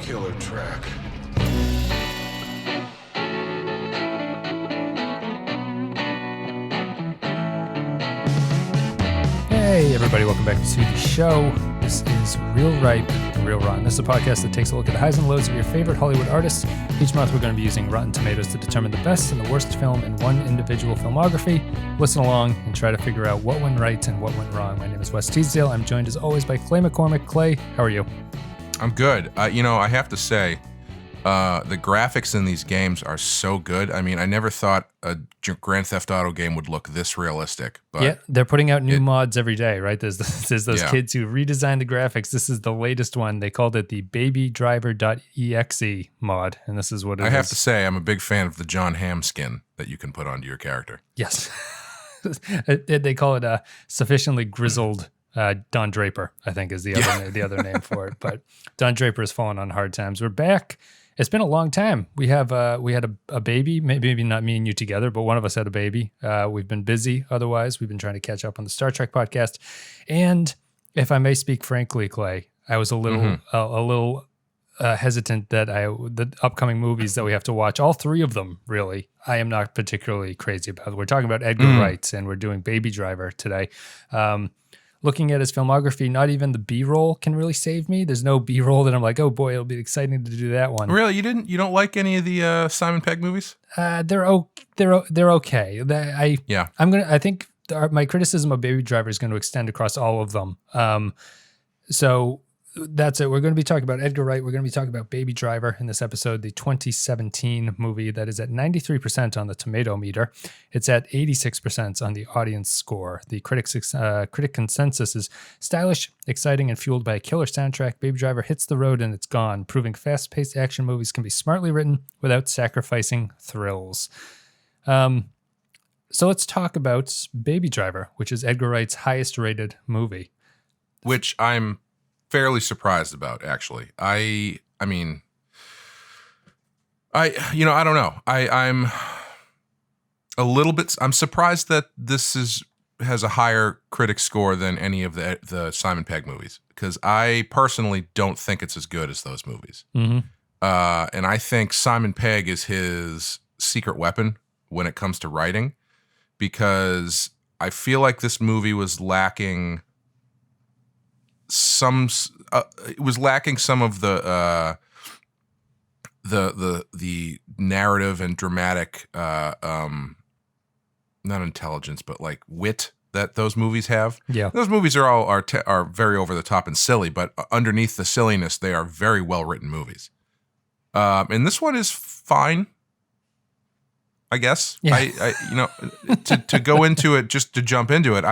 killer track. Hey everybody, welcome back to the show. This is Real Ripe, Real Rotten. This is a podcast that takes a look at the highs and lows of your favorite Hollywood artists. Each month we're going to be using Rotten Tomatoes to determine the best and the worst film in one individual filmography. Listen along and try to figure out what went right and what went wrong. My name is Wes Teasdale. I'm joined as always by Clay McCormick. Clay, how are you? I'm good. I have to say, the graphics in these games are so good. I mean, I never thought a Grand Theft Auto game would look this realistic. But yeah, they're putting out new mods every day, right? There's those kids who redesign the graphics. This is the latest one. They called it the babydriver.exe mod, and this is what it is. I have to say, I'm a big fan of the John Hamm skin that you can put onto your character. Yes. They call it a sufficiently grizzled Don Draper, I think is the other name for it. But Don Draper has fallen on hard times. We're back. It's been a long time. We had a baby, maybe not me and you together, but one of us had a baby. We've been busy. Otherwise, we've been trying to catch up on the Star Trek podcast. And if I may speak frankly, Clay, I was a little hesitant that the upcoming movies that we have to watch, all three of them, really, I am not particularly crazy about. We're talking about Edgar Wright, and we're doing Baby Driver today. Looking at his filmography, not even the B-roll can really save me. There's no B-roll that I'm like, oh boy, it'll be exciting to do that one. Really, you don't like any of the Simon Pegg movies? They're okay. I think my criticism of Baby Driver is going to extend across all of them. So that's it. We're going to be talking about Edgar Wright. We're going to be talking about Baby Driver in this episode, the 2017 movie that is at 93% on the tomato meter. It's at 86% on the audience score. The critic consensus is stylish, exciting, and fueled by a killer soundtrack. Baby Driver hits the road and it's gone, proving fast-paced action movies can be smartly written without sacrificing thrills. So let's talk about Baby Driver, which is Edgar Wright's highest rated movie. Which I'm fairly surprised about, actually. I don't know. I'm a little bit. I'm surprised that this has a higher critic score than any of the Simon Pegg movies, because I personally don't think it's as good as those movies. Mm-hmm. And I think Simon Pegg is his secret weapon when it comes to writing, because I feel like this movie was lacking some of the narrative and dramatic not intelligence, but like wit that those movies have. Yeah, those movies are very over the top and silly, but underneath the silliness, they are very well written movies. And this one is fine, I guess. Yeah. To go into it, just to jump into it,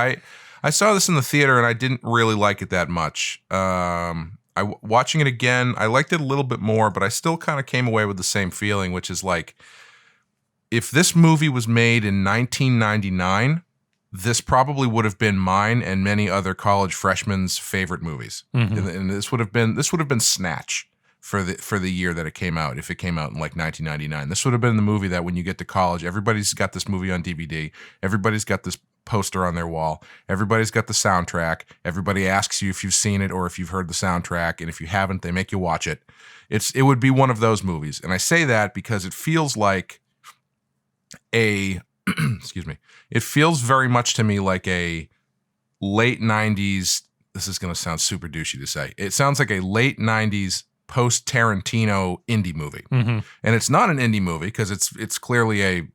I saw this in the theater and I didn't really like it that much. Watching it again, I liked it a little bit more, but I still kind of came away with the same feeling, which is like, if this movie was made in 1999, this probably would have been mine and many other college freshmen's favorite movies. Mm-hmm. And this would have been Snatch for the year that it came out. If it came out in like 1999, this would have been the movie that when you get to college, everybody's got this movie on DVD. Everybody's got this poster on their wall. Everybody's got the soundtrack. Everybody asks you if you've seen it or if you've heard the soundtrack, and if you haven't, they make you watch it. It would be one of those movies, and I say that because it feels like excuse me. It feels very much to me like a late 90s. This is going to sound super douchey to say. It sounds like a late 90s post Tarantino indie movie, and it's not an indie movie because it's clearly a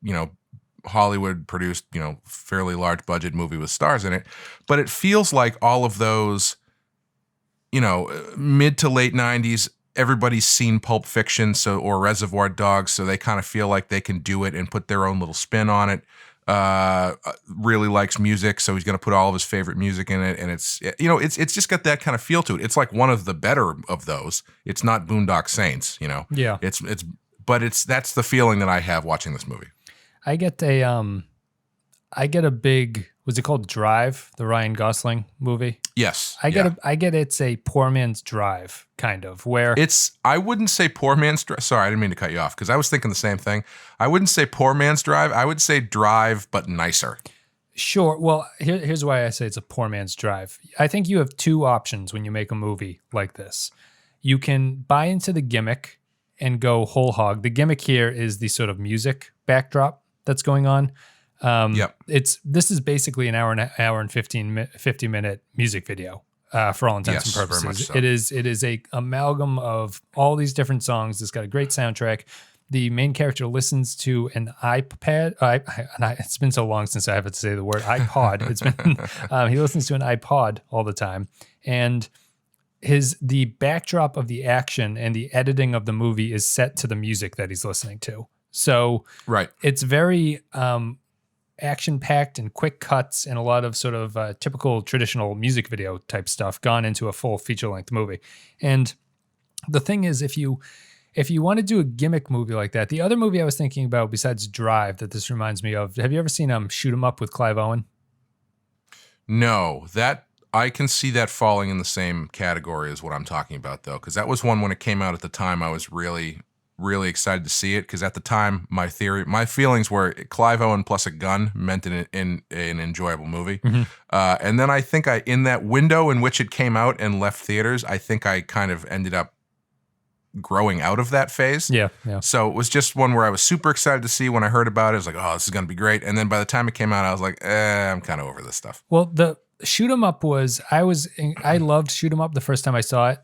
Hollywood produced, fairly large budget movie with stars in it, but it feels like all of those, mid to late 90s, everybody's seen Pulp Fiction or Reservoir Dogs, so they kind of feel like they can do it and put their own little spin on it. Really likes music, so he's going to put all of his favorite music in it, and it's just got that kind of feel to it. It's like one of the better of those. It's not Boondock Saints, Yeah. That's the feeling that I have watching this movie. I get a big, was it called Drive, the Ryan Gosling movie? Yes. I get it's a poor man's Drive, kind of, where I wouldn't say poor man's Drive. Sorry, I didn't mean to cut you off because I was thinking the same thing. I wouldn't say poor man's Drive. I would say Drive, but nicer. Sure. Well, here's why I say it's a poor man's Drive. I think you have two options when you make a movie like this. you can buy into the gimmick and go whole hog. The gimmick here is the sort of music backdrop that's going on. Yep. This is basically an hour and 50 minute music video for all intents and Yes, purposes. very much so. It is a amalgam of all these different songs. It's got a great soundtrack. The main character listens to an iPad. It's been so long since I have to say the word iPod. It's been he listens to an iPod all the time, and the backdrop of the action and the editing of the movie is set to the music that he's listening to. So Right. it's very action-packed and quick cuts and a lot of sort of typical traditional music video type stuff gone into a full feature-length movie. And the thing is, if you want to do a gimmick movie like that, the other movie I was thinking about besides Drive that this reminds me of, have you ever seen Shoot 'Em Up with Clive Owen? No, that I can see that falling in the same category as what I'm talking about, though, because that was one when it came out at the time. I was really, really excited to see it because at the time, my feelings were Clive Owen plus a gun meant an enjoyable movie. Mm-hmm. And then I think in that window in which it came out and left theaters, I think I kind of ended up growing out of that phase. Yeah. So it was just one where I was super excited to see when I heard about it. I was like, oh, this is going to be great. And then by the time it came out, I was like, I'm kind of over this stuff. Well, the Shoot 'Em Up I loved Shoot 'Em Up the first time I saw it.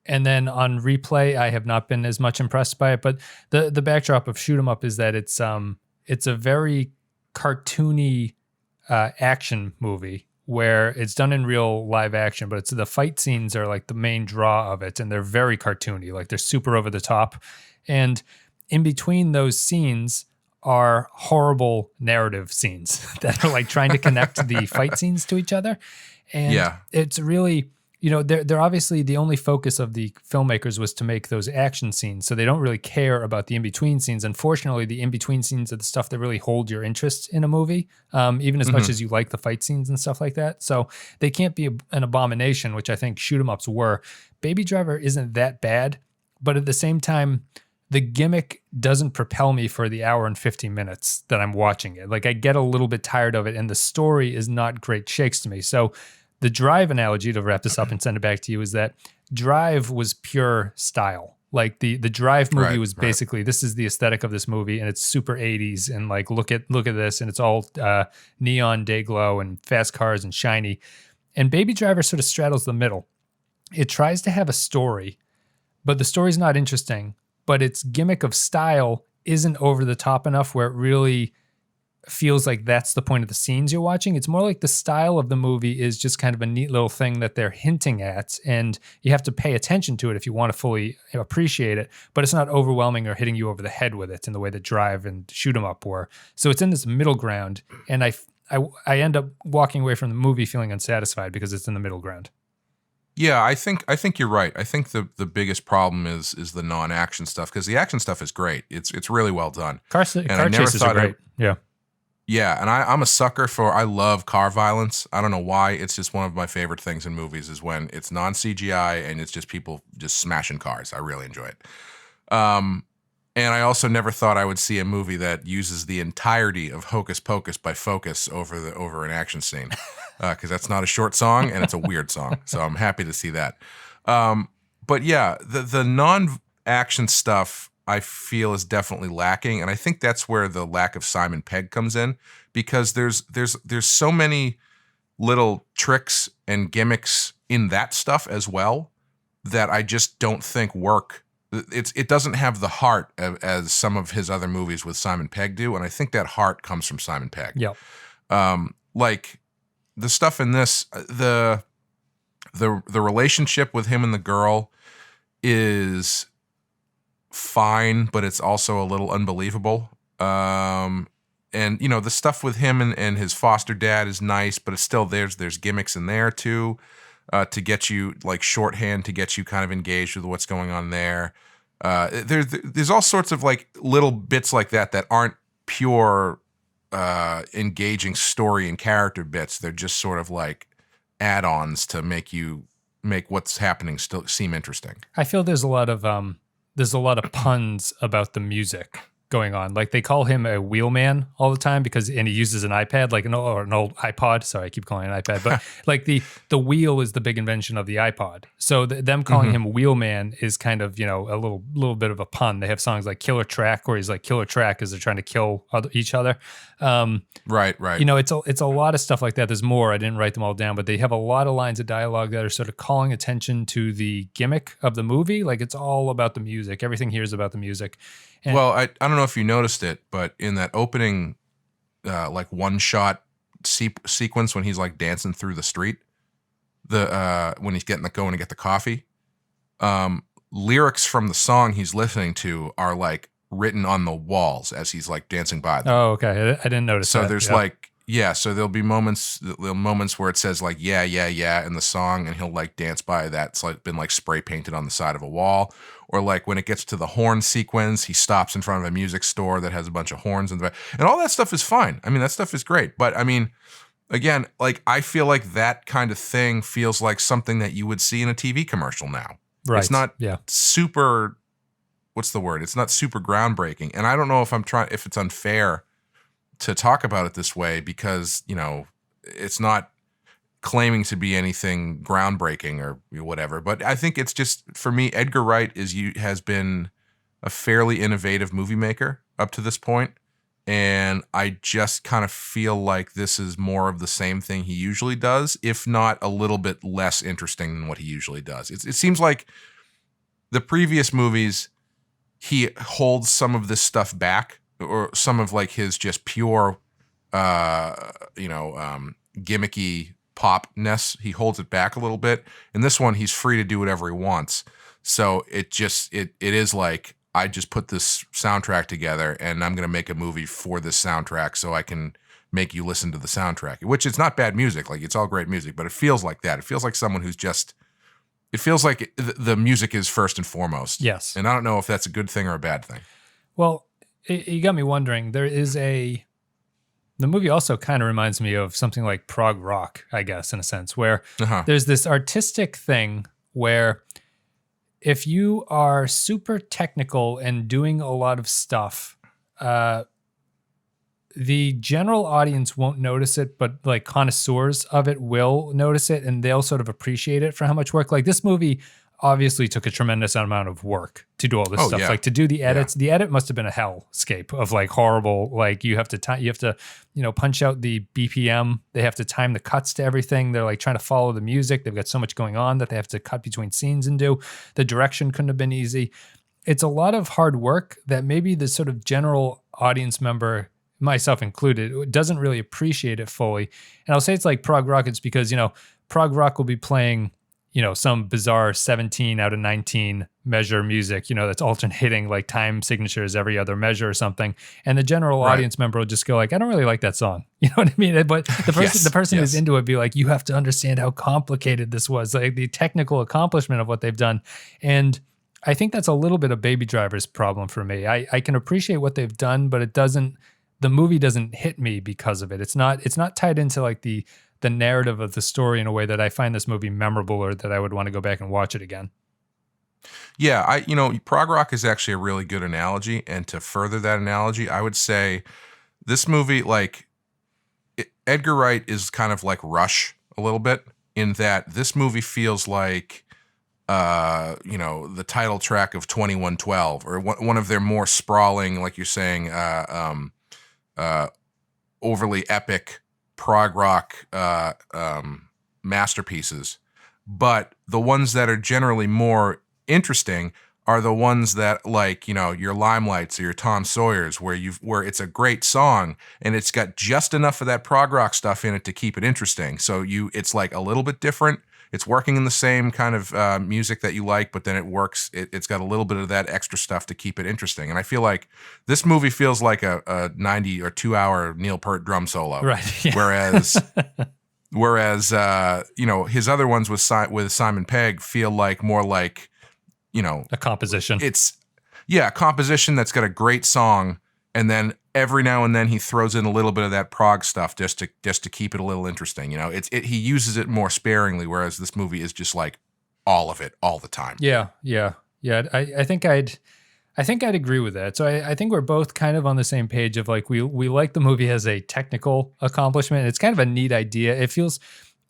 And then on replay, I have not been as much impressed by it. But the backdrop of Shoot 'Em Up is that it's a very cartoony action movie where it's done in real live action, but the fight scenes are like the main draw of it, and they're very cartoony, like they're super over the top. And in between those scenes are horrible narrative scenes that are like trying to connect the fight scenes to each other. And it's really, they're obviously the only focus of the filmmakers was to make those action scenes. So they don't really care about the in-between scenes. Unfortunately, the in-between scenes are the stuff that really hold your interest in a movie, even as much as you like the fight scenes and stuff like that. So they can't be an abomination, which I think Shoot 'Em Ups were. Baby Driver isn't that bad, but at the same time, the gimmick doesn't propel me for the hour and 50 minutes that I'm watching it. Like I get a little bit tired of it, and the story is not great shakes to me. So the Drive analogy, to wrap this up and send it back to you, is that Drive was pure style. Like the Drive movie was basically, this is the aesthetic of this movie, and it's super 80s, and like look at this, and it's all neon day glow and fast cars and shiny. And Baby Driver sort of straddles the middle. It tries to have a story, but the story's not interesting. But its gimmick of style isn't over the top enough where it really feels like that's the point of the scenes you're watching. It's more like the style of the movie is just kind of a neat little thing that they're hinting at, and you have to pay attention to it if you want to fully appreciate it, but it's not overwhelming or hitting you over the head with it in the way that Drive and Shoot 'Em Up were. So it's in this middle ground, and I end up walking away from the movie feeling unsatisfied because it's in the middle ground. Yeah, I think you're right. I think the biggest problem is the non-action stuff, because the action stuff is great. It's really well done. Car chases are great. Yeah, and I'm a sucker I love car violence. I don't know why. It's just one of my favorite things in movies is when it's non-CGI and it's just people just smashing cars. I really enjoy it. And I also never thought I would see a movie that uses the entirety of Hocus Pocus by Focus over an action scene, because that's not a short song and it's a weird song. So I'm happy to see that. But yeah, the non-action stuff I feel is definitely lacking, and I think that's where the lack of Simon Pegg comes in, because there's so many little tricks and gimmicks in that stuff as well that I just don't think work. It doesn't have the heart as some of his other movies with Simon Pegg do, and I think that heart comes from Simon Pegg. Yeah. Like the stuff in this, the relationship with him and the girl is fine, but it's also a little unbelievable. And the stuff with him and his foster dad is nice, but it's still there's gimmicks in there too. To get you like shorthand to get you kind of engaged with what's going on there. There's all sorts of like little bits like that aren't pure engaging story and character bits. They're just sort of like add-ons to make what's happening still seem interesting. I feel there's a lot of puns about the music going on. Like they call him a wheelman all the time and he uses an iPad, like an old iPod. Sorry, I keep calling it an iPad, but like the wheel is the big invention of the iPod. So them calling him wheelman is kind of, a little bit of a pun. They have songs like Killer Track where he's like Killer Track as they're trying to kill each other. Right. It's a lot of stuff like that. There's more. I didn't write them all down, but they have a lot of lines of dialogue that are sort of calling attention to the gimmick of the movie. Like it's all about the music. Everything here is about the music. And well, I don't know if you noticed it, but in that opening, like one shot sequence when he's like dancing through the street, when he's going to get the coffee, lyrics from the song he's listening to are like written on the walls as he's like dancing by them. Oh, okay. I didn't notice that. So there's so there'll be moments where it says like, yeah, in the song, and he'll like dance by that. It's like been like spray painted on the side of a wall. Or like when it gets to the horn sequence, he stops in front of a music store that has a bunch of horns in the back. And all that stuff is fine. I mean, that stuff is great. But I mean, again, like I feel like that kind of thing feels like something that you would see in a TV commercial now. Right. It's not super, what's the word? It's not super groundbreaking. And I don't know if it's unfair to talk about it this way because, it's not claiming to be anything groundbreaking or whatever. But I think it's just, for me, Edgar Wright has been a fairly innovative movie maker up to this point. And I just kind of feel like this is more of the same thing he usually does, if not a little bit less interesting than what he usually does. It seems like the previous movies, he holds some of this stuff back, or some of like his just pure, gimmicky popness. He holds it back a little bit. In this one, he's free to do whatever he wants. So it is like, I just put this soundtrack together and I'm going to make a movie for this soundtrack so I can make you listen to the soundtrack, which it's not bad music. Like it's all great music, but it feels like that. It feels like someone who's just, it feels like the music is first and foremost. Yes. And I don't know if that's a good thing or a bad thing. Well, you got me wondering. The movie also kind of reminds me of something like prog rock, I guess, in a sense, where there's this artistic thing where if you are super technical and doing a lot of stuff, the general audience won't notice it, but like connoisseurs of it will notice it and they'll sort of appreciate it for how much work. Like this movie obviously took a tremendous amount of work to do all this stuff. Yeah. Like to do the edits, the edit must have been a hellscape of like horrible, like you have to punch out the BPM. They have to time the cuts to everything. They're like trying to follow the music. They've got so much going on that they have to cut between scenes and do. The direction couldn't have been easy. It's a lot of hard work that maybe the sort of general audience member, myself included, doesn't really appreciate it fully. And I'll say it's like prog rock. It's because, prog rock will be playing, some bizarre 17 out of 19 measure music, that's alternating like time signatures every other measure or something. And the general audience member will just go like, I don't really like that song. You know what I mean? But the person who's into it be like, you have to understand how complicated this was, like the technical accomplishment of what they've done. And I think that's a little bit of Baby Driver's problem for me. I can appreciate what they've done, but the movie doesn't hit me because of it. It's not tied into like the narrative of the story in a way that I find this movie memorable or that I would want to go back and watch it again. Yeah, prog rock is actually a really good analogy. And to further that analogy, I would say this movie, Edgar Wright is kind of like Rush a little bit in that this movie feels like, the title track of 2112 or one of their more sprawling, like you're saying, overly epic prog rock masterpieces. But the ones that are generally more interesting are the ones that your Limelights or your Tom Sawyers where it's a great song and it's got just enough of that prog rock stuff in it to keep it interesting. So it's like a little bit different. It's working in the same kind of music that you like, but then it works. It's got a little bit of that extra stuff to keep it interesting. And I feel like this movie feels like a 90 or 2 hour Neil Peart drum solo. Right. Yeah. Whereas his other ones with Simon Pegg feel like more like, a composition. It's a composition that's got a great song. And then every now and then he throws in a little bit of that prog stuff just to keep it a little interesting. He uses it more sparingly, whereas this movie is just like all of it all the time. Yeah. I think I think I'd agree with that. So I think we're both kind of on the same page of like we like the movie as a technical accomplishment. It's kind of a neat idea. It feels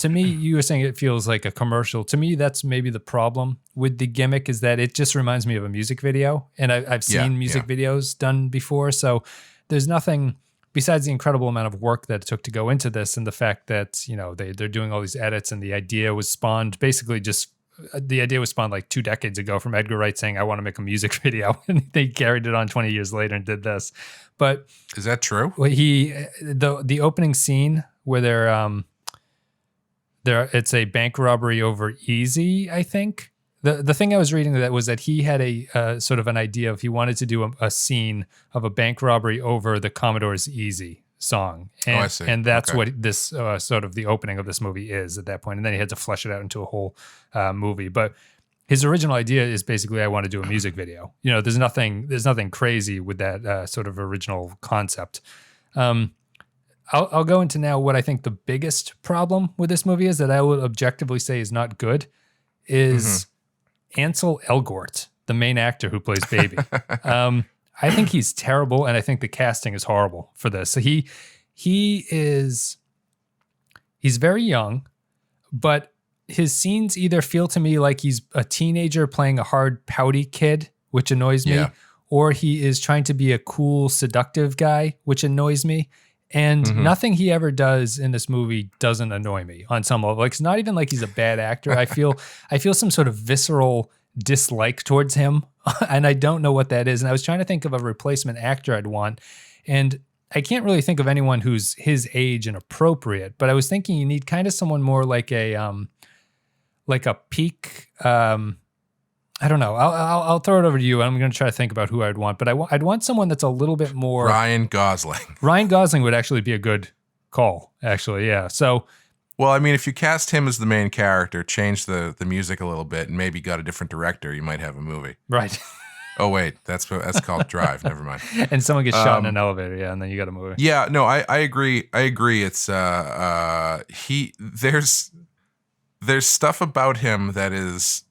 to me, you were saying it feels like a commercial. To me, that's maybe the problem with the gimmick is that it just reminds me of a music video. And I've seen music videos done before. So there's nothing besides the incredible amount of work that it took to go into this and the fact that, you know, they're doing all these edits and the idea was spawned basically just the idea was spawned like 2 decades ago from Edgar Wright saying, I want to make a music video. And they carried it on 20 years later and did this. But is that true? The opening scene where it's a bank robbery over Easy, I think. The thing I was reading that was that he had a sort of an idea of he wanted to do a scene of a bank robbery over the Commodore's Easy song. And, I see. And that's what this sort of the opening of this movie is at that point. And then he had to flesh it out into a whole movie. But his original idea is basically, I want to do a music video. You know, there's nothing crazy with that sort of original concept. I'll go into now what I think the biggest problem with this movie is that I will objectively say is not good is Ansel Elgort, the main actor who plays Baby. I think he's terrible, and I think the casting is horrible for this. So he's very young, but his scenes either feel to me like he's a teenager playing a hard, pouty kid, which annoys me, or he is trying to be a cool, seductive guy, which annoys me. And nothing he ever does in this movie doesn't annoy me on some level. Like, it's not even like he's a bad actor. I feel some sort of visceral dislike towards him, and I don't know what that is. And I was trying to think of a replacement actor I'd want, and I can't really think of anyone who's his age and appropriate. But I was thinking you need kind of someone more like a peak. I don't know. I'll throw it over to you. I'm going to try to think about who I'd want, but I'd want someone that's a little bit more. Ryan Gosling. Ryan Gosling would actually be a good call, actually. Yeah. So, well, I mean, if you cast him as the main character, change the music a little bit, and maybe got a different director, you might have a movie. Right. Oh wait, that's called Drive. Never mind. And someone gets shot in an elevator, yeah, and then you got a movie. Yeah. No, I agree. It's there's stuff about him that is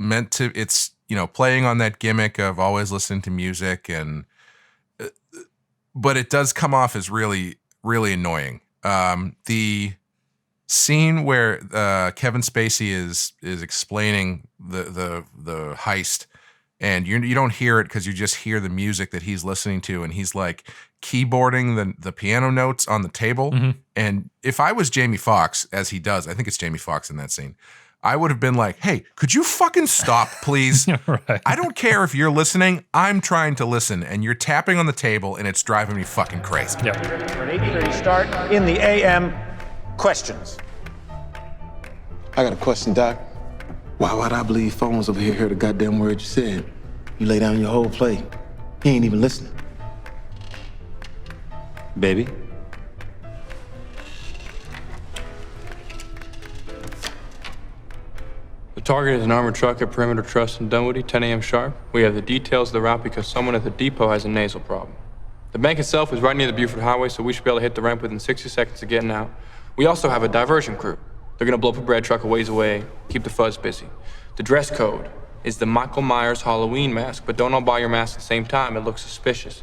meant to, it's, you know, playing on that gimmick of always listening to music, and but it does come off as really, really annoying. The scene where Kevin Spacey is explaining the heist, and you don't hear it because you just hear the music that he's listening to, and he's like keyboarding the piano notes on the table. And if I was Jamie Foxx, as he does, I think it's Jamie Foxx in that scene, I would have been like, hey, could you fucking stop, please? Right. I don't care if you're listening. I'm trying to listen, and you're tapping on the table, and it's driving me fucking crazy. Yep. For an 8:30 start in the AM, questions. I got a question, Doc. Why'd I believe phones over here heard the goddamn word you said? You lay down your whole play. He ain't even listening. Baby? The target is an armored truck at Perimeter Trust in Dunwoody, 10 a.m. sharp. We have the details of the route because someone at the depot has a nasal problem. The bank itself is right near the Buford Highway, so we should be able to hit the ramp within 60 seconds of getting out. We also have a diversion crew. They're gonna blow up a bread truck a ways away, keep the fuzz busy. The dress code is the Michael Myers Halloween mask, but don't all buy your mask at the same time. It looks suspicious.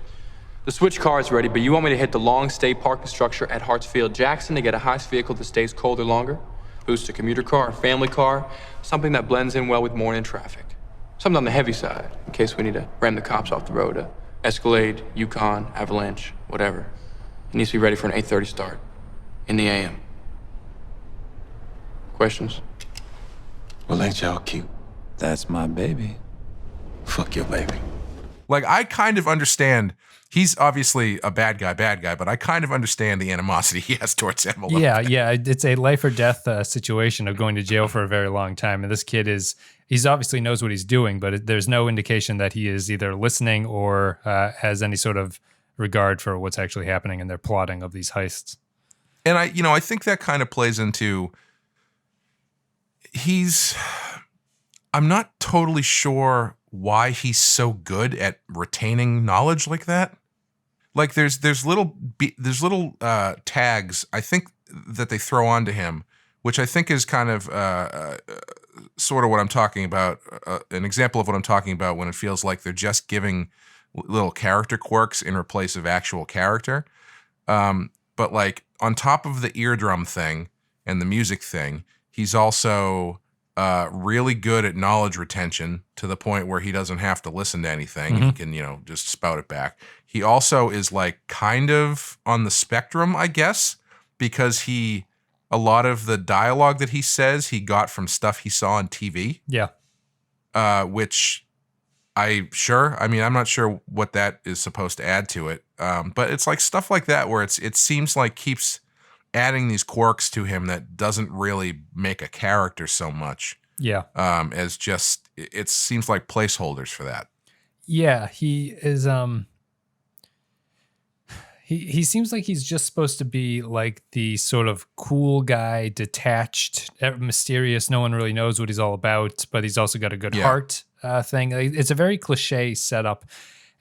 The switch car is ready, but you want me to hit the long stay parking structure at Hartsfield Jackson to get a heist vehicle that stays colder longer? Boost a commuter car, a family car, something that blends in well with morning traffic. Something on the heavy side, in case we need to ram the cops off the road. A Escalade, Yukon, Avalanche, whatever. It needs to be ready for an 8:30 start in the AM. Questions? Well, ain't y'all cute? That's my baby. Fuck your baby. Like, I kind of understand. He's obviously a bad guy, but I kind of understand the animosity he has towards him a little bit. Yeah. It's a life or death situation of going to jail for a very long time. And this kid he's obviously knows what he's doing, but there's no indication that he is either listening or has any sort of regard for what's actually happening in their plotting of these heists. And I think that kind of plays into, I'm not totally sure why he's so good at retaining knowledge like that. Like there's little tags I think that they throw onto him, which I think is kind of sort of what I'm talking about. An example of what I'm talking about when it feels like they're just giving little character quirks in replace of actual character. But like on top of the eardrum thing and the music thing, he's also really good at knowledge retention to the point where he doesn't have to listen to anything. He can, just spout it back. He also is like kind of on the spectrum, I guess, because a lot of the dialogue that he says he got from stuff he saw on TV. Yeah. Which I'm not sure what that is supposed to add to it. But it's like stuff like that where it seems like keeps adding these quirks to him that doesn't really make a character so much. Yeah. As just, it seems like placeholders for that. Yeah. He is, he seems like he's just supposed to be like the sort of cool guy, detached, mysterious. No one really knows what he's all about, but he's also got a good heart thing. It's a very cliche setup.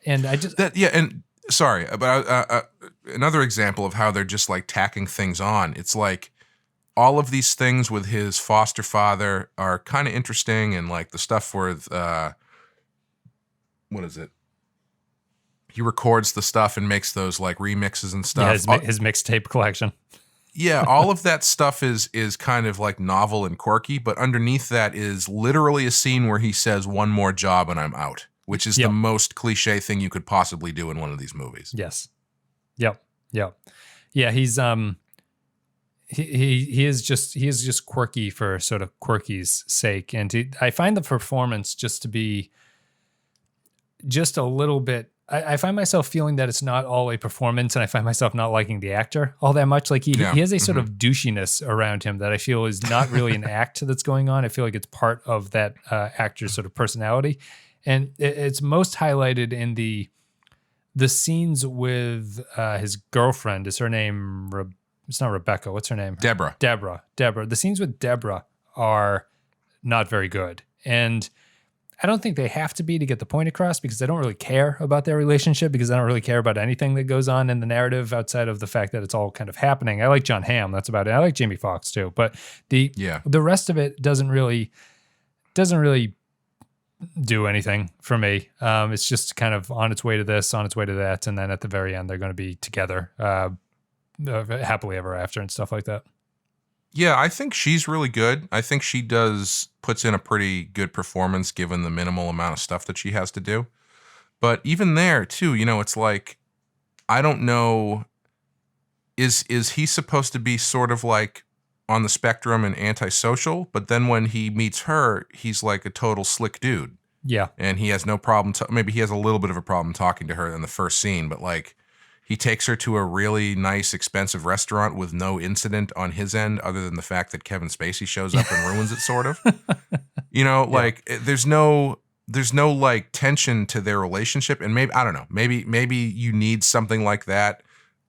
And I just... and sorry, but another example of how they're just like tacking things on. It's like all of these things with his foster father are kind of interesting, and like the stuff with, what is it? He records the stuff and makes those like remixes and stuff. Yeah, his mixtape collection. Yeah, all of that stuff is kind of like novel and quirky, but underneath that is literally a scene where he says one more job and I'm out, which is the most cliche thing you could possibly do in one of these movies. Yes. Yep. Yeah, he's he is just quirky for sort of quirky's sake, and I find the performance just to be just a little bit. I find myself feeling that it's not all a performance, and I find myself not liking the actor all that much. Like he has a sort of douchiness around him that I feel is not really an act that's going on. I feel like it's part of that actor's sort of personality, and it's most highlighted in the scenes with his girlfriend. Is her name? It's not Rebecca. What's her name? Deborah. The scenes with Deborah are not very good, and I don't think they have to be to get the point across, because I don't really care about their relationship, because I don't really care about anything that goes on in the narrative outside of the fact that it's all kind of happening. I like John Hamm. That's about it. I like Jamie Foxx too, but the rest of it doesn't really do anything for me. It's just kind of on its way to this, on its way to that, and then at the very end they're going to be together happily ever after and stuff like that. Yeah, I think she's really good. I think she puts in a pretty good performance given the minimal amount of stuff that she has to do. But even there too, it's like, I don't know, is he supposed to be sort of like on the spectrum and antisocial? But then when he meets her, he's like a total slick dude. Yeah. And he has no problem, maybe he has a little bit of a problem talking to her in the first scene, but like, he takes her to a really nice, expensive restaurant with no incident on his end, other than the fact that Kevin Spacey shows up and ruins it, sort of. Like there's no like tension to their relationship, and maybe I don't know, maybe you need something like that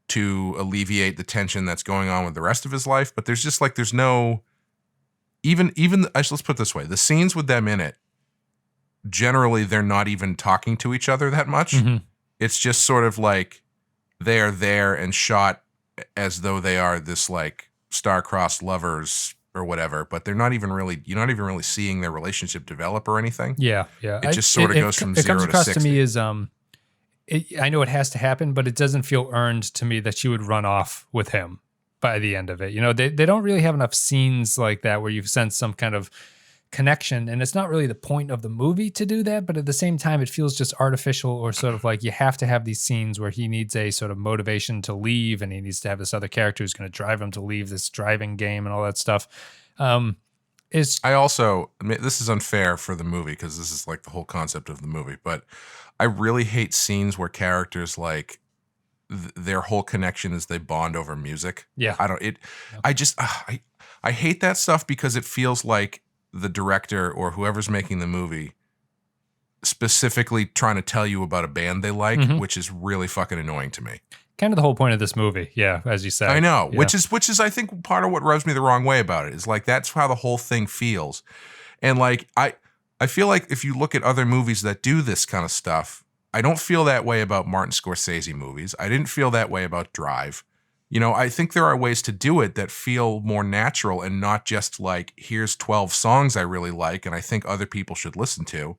to alleviate the tension that's going on with the rest of his life. But there's no even. Let's put it this way: the scenes with them in it, generally they're not even talking to each other that much. Mm-hmm. It's just sort of like they are there and shot as though they are this like star-crossed lovers or whatever, but you're not even really seeing their relationship develop or anything. Yeah. It just sort of goes from 0 to 60. It comes across to me as I know it has to happen, but it doesn't feel earned to me that she would run off with him by the end of it. They don't really have enough scenes like that where you sense some kind of connection, and it's not really the point of the movie to do that, but at the same time it feels just artificial, or sort of like you have to have these scenes where he needs a sort of motivation to leave, and he needs to have this other character who's going to drive him to leave this driving game and all that stuff. This is unfair for the movie because this is like the whole concept of the movie, but I really hate scenes where characters like their whole connection is they bond over music. Yeah. I hate that stuff because it feels like the director or whoever's making the movie specifically trying to tell you about a band they like, which is really fucking annoying to me. Kind of the whole point of this movie. Yeah. As you said. I know, yeah. which is, I think, part of what rubs me the wrong way about it is like, that's how the whole thing feels. And like, I feel like if you look at other movies that do this kind of stuff, I don't feel that way about Martin Scorsese movies. I didn't feel that way about Drive. You know, I think there are ways to do it that feel more natural and not just like, here's 12 songs I really like and I think other people should listen to.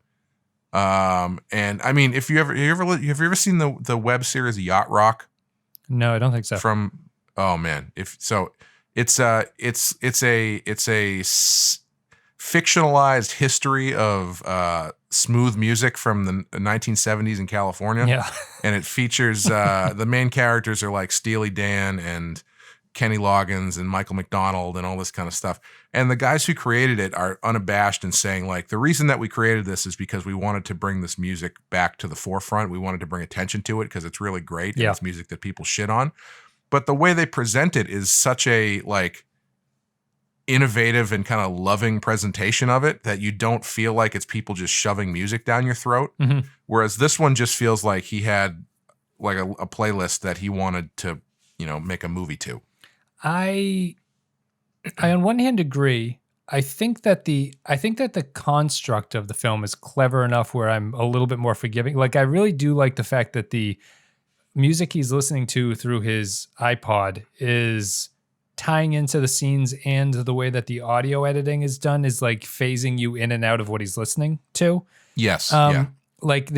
And I mean, if have you ever seen the web series Yacht Rock? No, I don't think so. Oh man, it's a fictionalized history of smooth music from the 1970s in California. Yeah. And it features the main characters are like Steely Dan and Kenny Loggins and Michael McDonald and all this kind of stuff. And the guys who created it are unabashed in saying, like, the reason that we created this is because we wanted to bring this music back to the forefront. We wanted to bring attention to it because it's really great. And it's music that people shit on. But the way they present it is such a like innovative and kind of loving presentation of it that you don't feel like it's people just shoving music down your throat. Mm-hmm. Whereas this one just feels like he had like a playlist that he wanted to, you know, make a movie to. I on one hand agree. I think that the construct of the film is clever enough where I'm a little bit more forgiving. Like, I really do like the fact that the music he's listening to through his iPod is tying into the scenes, and the way that the audio editing is done is like phasing you in and out of what he's listening to. Yes. Like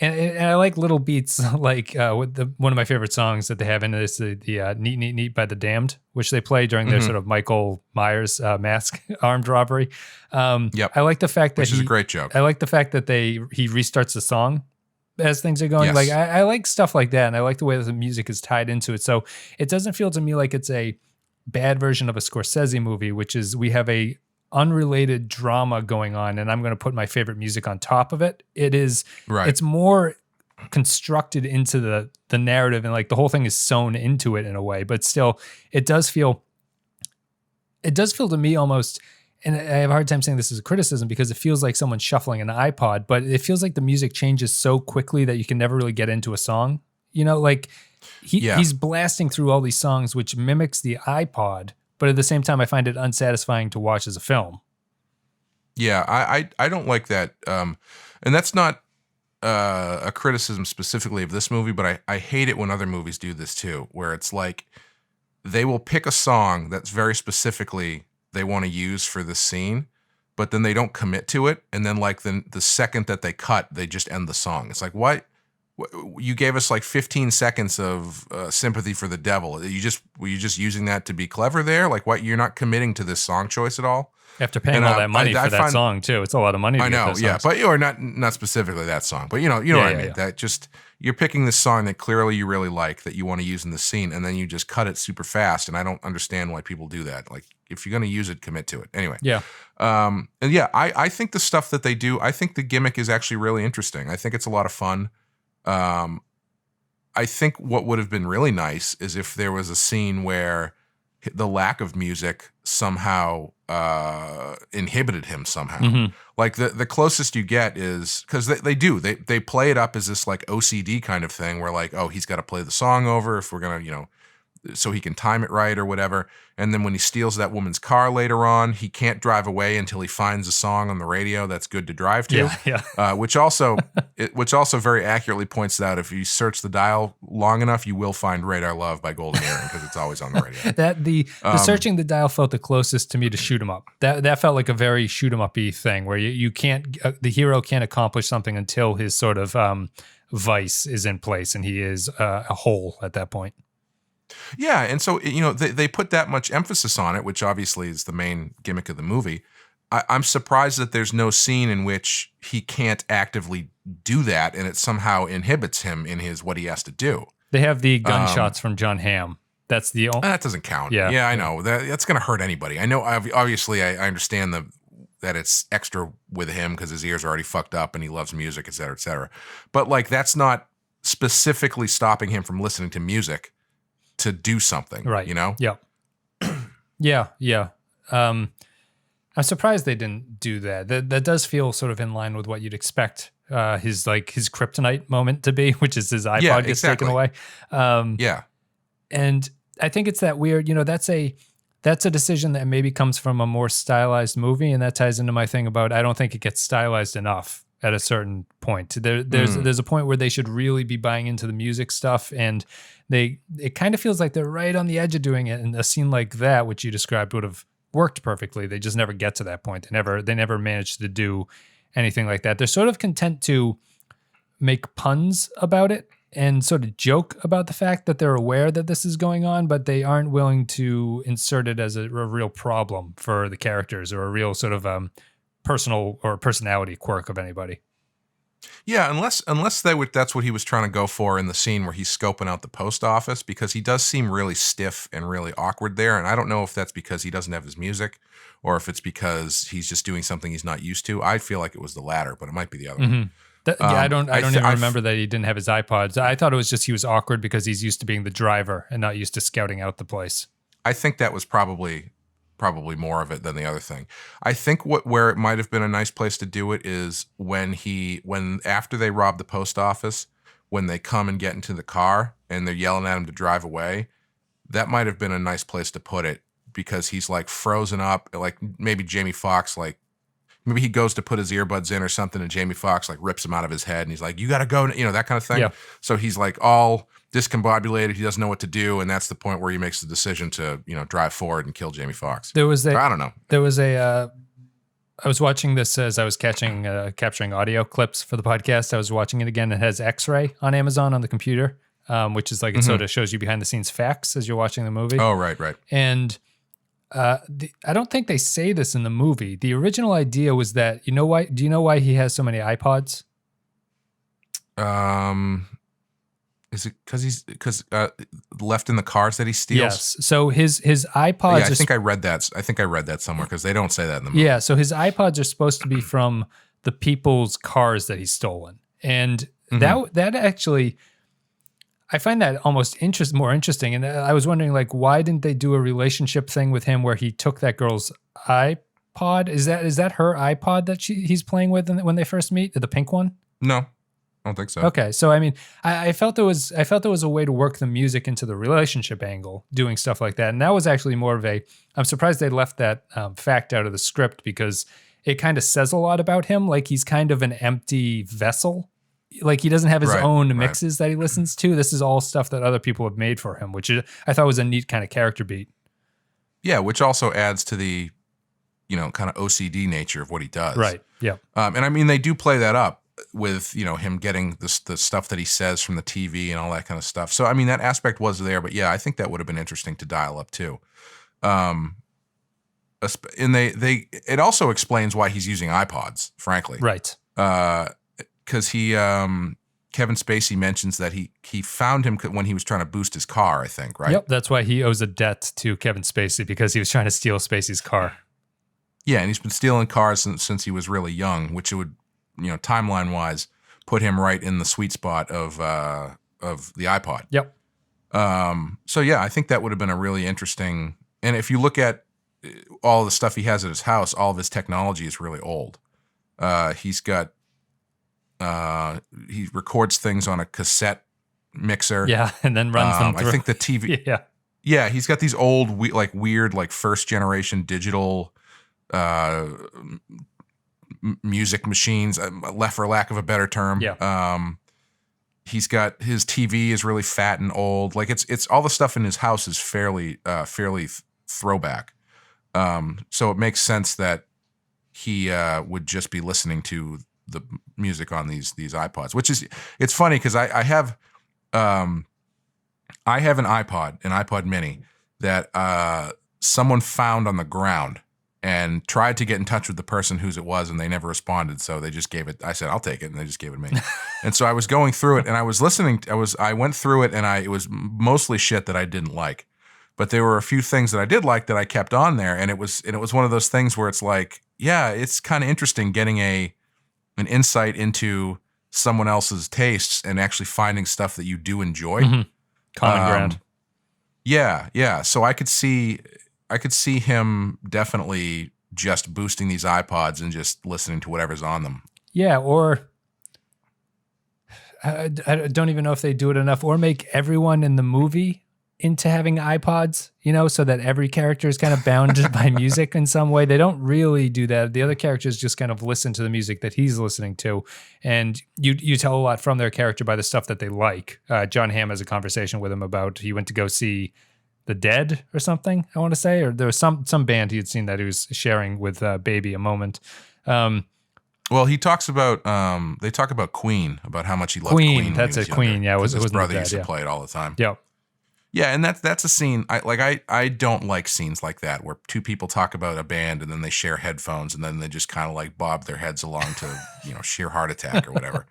and I like little beats, like with one of my favorite songs that they have in it is the Neat Neat Neat by the Damned, which they play during their sort of Michael Myers mask armed robbery. I like the fact that which is a great joke. I like the fact that he restarts the song as things are going. Yes. Like I like stuff like that, and I like the way that the music is tied into it. So it doesn't feel to me like it's a bad version of a Scorsese movie, which is we have a unrelated drama going on, and I'm going to put my favorite music on top of it. It's more constructed into the narrative, and like the whole thing is sewn into it in a way, but still it does feel to me almost, and I have a hard time saying this is a criticism because it feels like someone shuffling an iPod, but it feels like the music changes so quickly that you can never really get into a song. You know, like he's blasting through all these songs, which mimics the iPod, but at the same time, I find it unsatisfying to watch as a film. Yeah, I don't like that. And that's not a criticism specifically of this movie, but I hate it when other movies do this too, where it's like they will pick a song that's very specifically they want to use for the scene, but then they don't commit to it. And then like the second that they cut, they just end the song. It's like, why? You gave us like 15 seconds of sympathy for the devil. Were you just using that to be clever there? Like, what? You're not committing to this song choice at all? After paying all that money for that song too, it's a lot of money. I know, yeah, but you're not specifically that song, but you know what I mean. That just you're picking this song that clearly you really like that you want to use in the scene, and then you just cut it super fast. And I don't understand why people do that. Like, if you're going to use it, commit to it. Anyway, and I think the stuff that they do, I think the gimmick is actually really interesting. I think it's a lot of fun. I think what would have been really nice is if there was a scene where the lack of music somehow inhibited him somehow. Mm-hmm. Like the closest you get is because they play it up as this like OCD kind of thing where like, oh, he's got to play the song over if we're gonna, so he can time it right or whatever. And then when he steals that woman's car later on, he can't drive away until he finds a song on the radio that's good to drive to. Which also very accurately points out if you search the dial long enough, you will find Radar Love by Golden Earring because it's always on the radio. The searching the dial felt the closest to me to shoot 'em up. That felt like a very shoot 'em up-y thing where you can't the hero can't accomplish something until his sort of vice is in place and he is a whole at that point. Yeah, and so they put that much emphasis on it, which obviously is the main gimmick of the movie. I'm surprised that there's no scene in which he can't actively do that, and it somehow inhibits him in what he has to do. They have the gunshots from John Hamm. That's the only. That doesn't count. Yeah, I know that's going to hurt anybody. I know. Obviously, I understand that it's extra with him because his ears are already fucked up and he loves music, et cetera, et cetera. But like, that's not specifically stopping him from listening to music to do something, right? Yeah. I'm surprised they didn't do that. That does feel sort of in line with what you'd expect his kryptonite moment to be, which is his iPod gets taken away. And I think it's that weird, that's a decision that maybe comes from a more stylized movie, and that ties into my thing about I don't think it gets stylized enough. at a certain point. There's a point where they should really be buying into the music stuff, and it kind of feels like they're right on the edge of doing it. And a scene like that, which you described, would have worked perfectly. They just never get to that point. They never managed to do anything like that. They're sort of content to make puns about it and sort of joke about the fact that they're aware that this is going on, but they aren't willing to insert it as a real problem for the characters or a real sort of personal or personality quirk of anybody. Yeah, unless that's what he was trying to go for in the scene where he's scoping out the post office, because he does seem really stiff and really awkward there. And I don't know if that's because he doesn't have his music or if it's because he's just doing something he's not used to. I feel like it was the latter, but it might be the other one. I don't even remember that he didn't have his iPods. I thought it was just he was awkward because he's used to being the driver and not used to scouting out the place. I think that was probably more of it than the other thing. I think where it might have been a nice place to do it is when after they rob the post office, when they come and get into the car and they're yelling at him to drive away, that might have been a nice place to put it, because he's like frozen up, like maybe Jamie Foxx, like maybe he goes to put his earbuds in or something and Jamie Foxx like rips him out of his head and he's like, you got to go, that kind of thing. Yeah. So he's like all discombobulated. He doesn't know what to do. And that's the point where he makes the decision to, drive forward and kill Jamie Foxx. I don't know. There was I was watching this as I was capturing audio clips for the podcast. I was watching it again. It has X-Ray on Amazon on the computer, which is like, it sort of shows you behind the scenes facts as you're watching the movie. Oh, right. And I don't think they say this in the movie. The original idea was that, do you know why he has so many iPods? Is it because left in the cars that he steals? Yes. So his iPods. Yeah, I think I read that somewhere, because they don't say that in the movie. Yeah. So his iPods are supposed to be from the people's cars that he's stolen, and that actually, I find that almost more interesting. And I was wondering, like, why didn't they do a relationship thing with him where he took that girl's iPod? Is that her iPod that he's playing with when they first meet, the pink one? No, I don't think so. Okay, so I mean, I felt there was a way to work the music into the relationship angle, doing stuff like that, and that was actually more of a. I'm surprised they left that fact out of the script, because it kind of says a lot about him. Like, he's kind of an empty vessel. Like, he doesn't have his own mixes that he listens to. This is all stuff that other people have made for him, which I thought was a neat kind of character beat. Yeah, which also adds to the, kind of OCD nature of what he does. Right. Yeah. And I mean, they do play that up with, him getting the stuff that he says from the TV and all that kind of stuff. So, I mean, that aspect was there, but yeah, I think that would have been interesting to dial up too. And it also explains why he's using iPods, frankly. Right. Because Kevin Spacey mentions that he found him when he was trying to boost his car, I think, right? Yep, that's why he owes a debt to Kevin Spacey, because he was trying to steal Spacey's car. Yeah, and he's been stealing cars since he was really young, which would, timeline-wise, put him right in the sweet spot of the iPod. Yep. So yeah, I think that would have been a really interesting. And if you look at all the stuff he has at his house, all of his technology is really old. He's got. He records things on a cassette mixer. Yeah, and then runs them through. I think the TV. Yeah, he's got these old, weird, first generation digital music machines, for lack of a better term. Yeah. He's got his TV is really fat and old. Like, it's all the stuff in his house is fairly throwback. So it makes sense that he would just be listening to the music on these iPods, which is, it's funny because I have an iPod Mini that someone found on the ground and tried to get in touch with the person whose it was, and they never responded. So they just gave it. I said, I'll take it, and they just gave it to me. And so I was going through it, and I was listening. I went through it, and it was mostly shit that I didn't like, but there were a few things that I did like that I kept on there, and it was one of those things where it's like, yeah, it's kind of interesting getting an insight into someone else's tastes and actually finding stuff that you do enjoy. Mm-hmm. Common ground. Yeah. So I could see him definitely just boosting these iPods and just listening to whatever's on them. Yeah, or I don't even know if they do it enough, or make everyone in the movie into having iPods, so that every character is kind of bound by music in some way. They don't really do that. The other characters just kind of listen to the music that he's listening to. And you tell a lot from their character by the stuff that they like. John Hamm has a conversation with him about, he went to go see The Dead or something, I want to say, or there was some band he had seen that he was sharing with Baby a moment. Well, he talks about they talk about Queen, about how much he loved Queen. That's a Queen, yeah. His brother used to play it all the time. Yeah. Yeah, and that's a scene I don't like scenes like that where two people talk about a band and then they share headphones and then they just kind of like bob their heads along to sheer heart attack or whatever.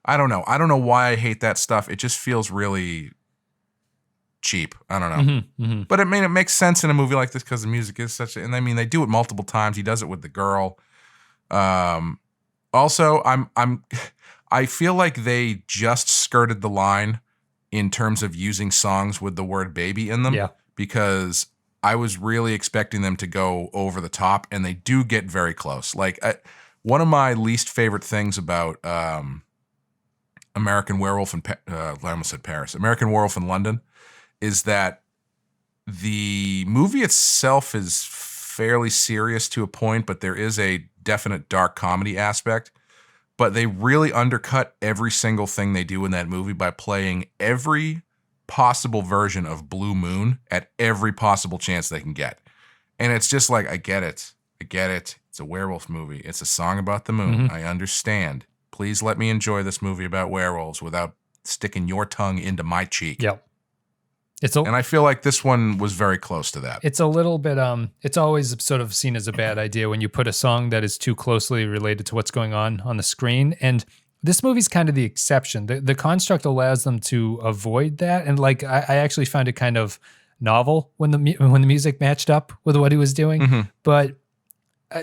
I don't know why I hate that stuff. It just feels really cheap. I don't know, but it makes sense in a movie like this because the music is such. And I mean, they do it multiple times. He does it with the girl. Also, I feel like they just skirted the line in terms of using songs with the word baby in them, because I was really expecting them to go over the top, and they do get very close. Like one of my least favorite things about American Werewolf in I almost said Paris, American Werewolf in London, is that the movie itself is fairly serious to a point, but there is a definite dark comedy aspect. But they really undercut every single thing they do in that movie by playing every possible version of Blue Moon at every possible chance they can get. And it's just like, I get it. It's a werewolf movie. It's a song about the moon. I understand. Please let me enjoy this movie about werewolves without sticking your tongue into my cheek. Yep. And I feel like this one was very close to that. It's a little bit, it's always sort of seen as a bad idea when you put a song that is too closely related to what's going on the screen. And this movie's kind of the exception. The construct allows them to avoid that. And like, I actually found it kind of novel when the music matched up with what he was doing. But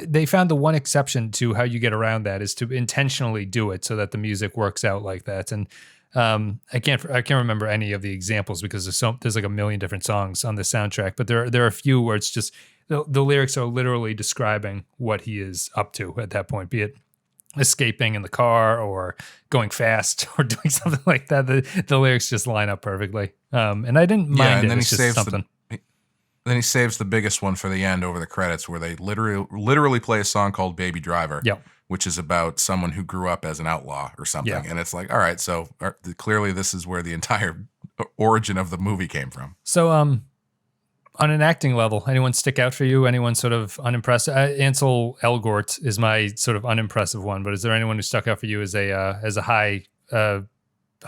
they found the one exception to how you get around that is to intentionally do it so that the music works out like that. And I can't remember any of the examples because there's like a million different songs on the soundtrack, but there are a few where it's just the lyrics are literally describing what he is up to at that point, be it escaping in the car or going fast or doing something like that. The lyrics just line up perfectly. And I didn't mind it. It's just something. Then he saves the biggest one for the end over the credits, where they literally play a song called Baby Driver. Yep. Which is about someone who grew up as an outlaw or something. Yeah. And it's like, all right, so clearly this is where the entire origin of the movie came from. So on an acting level, anyone stick out for you? Anyone sort of unimpressive? Ansel Elgort is my sort of unimpressive one, but is there anyone who stuck out for you as a high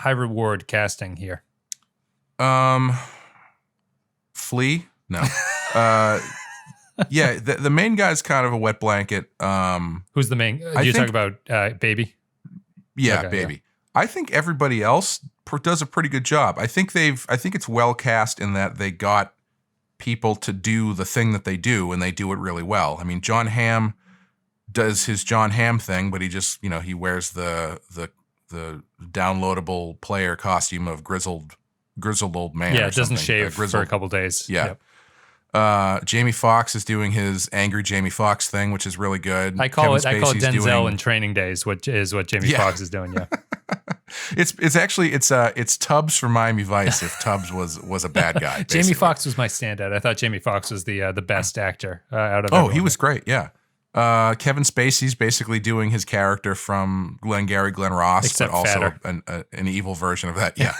reward casting here? Flea? No. Yeah, the main guy's kind of a wet blanket. Who's the main? You talk about Baby? Yeah, okay, Baby. Yeah. I think everybody else does a pretty good job. I think it's well cast in that they got people to do the thing that they do, and they do it really well. I mean, John Hamm does his John Hamm thing, but he just he wears the downloadable player costume of grizzled old man. Yeah, it doesn't shave for a couple days. Yeah. Yep. Jamie Foxx is doing his angry Jamie Foxx thing, which is really good. I call it Denzel in Training Days, which is what Jamie Foxx is doing. Yeah, it's Tubbs from Miami Vice. If Tubbs was a bad guy, Jamie Foxx was my standout. I thought Jamie Foxx was the best actor out of. Oh, he was great. Yeah. Kevin Spacey's basically doing his character from Glengarry Glen Ross, except but also an evil version of that. Yeah.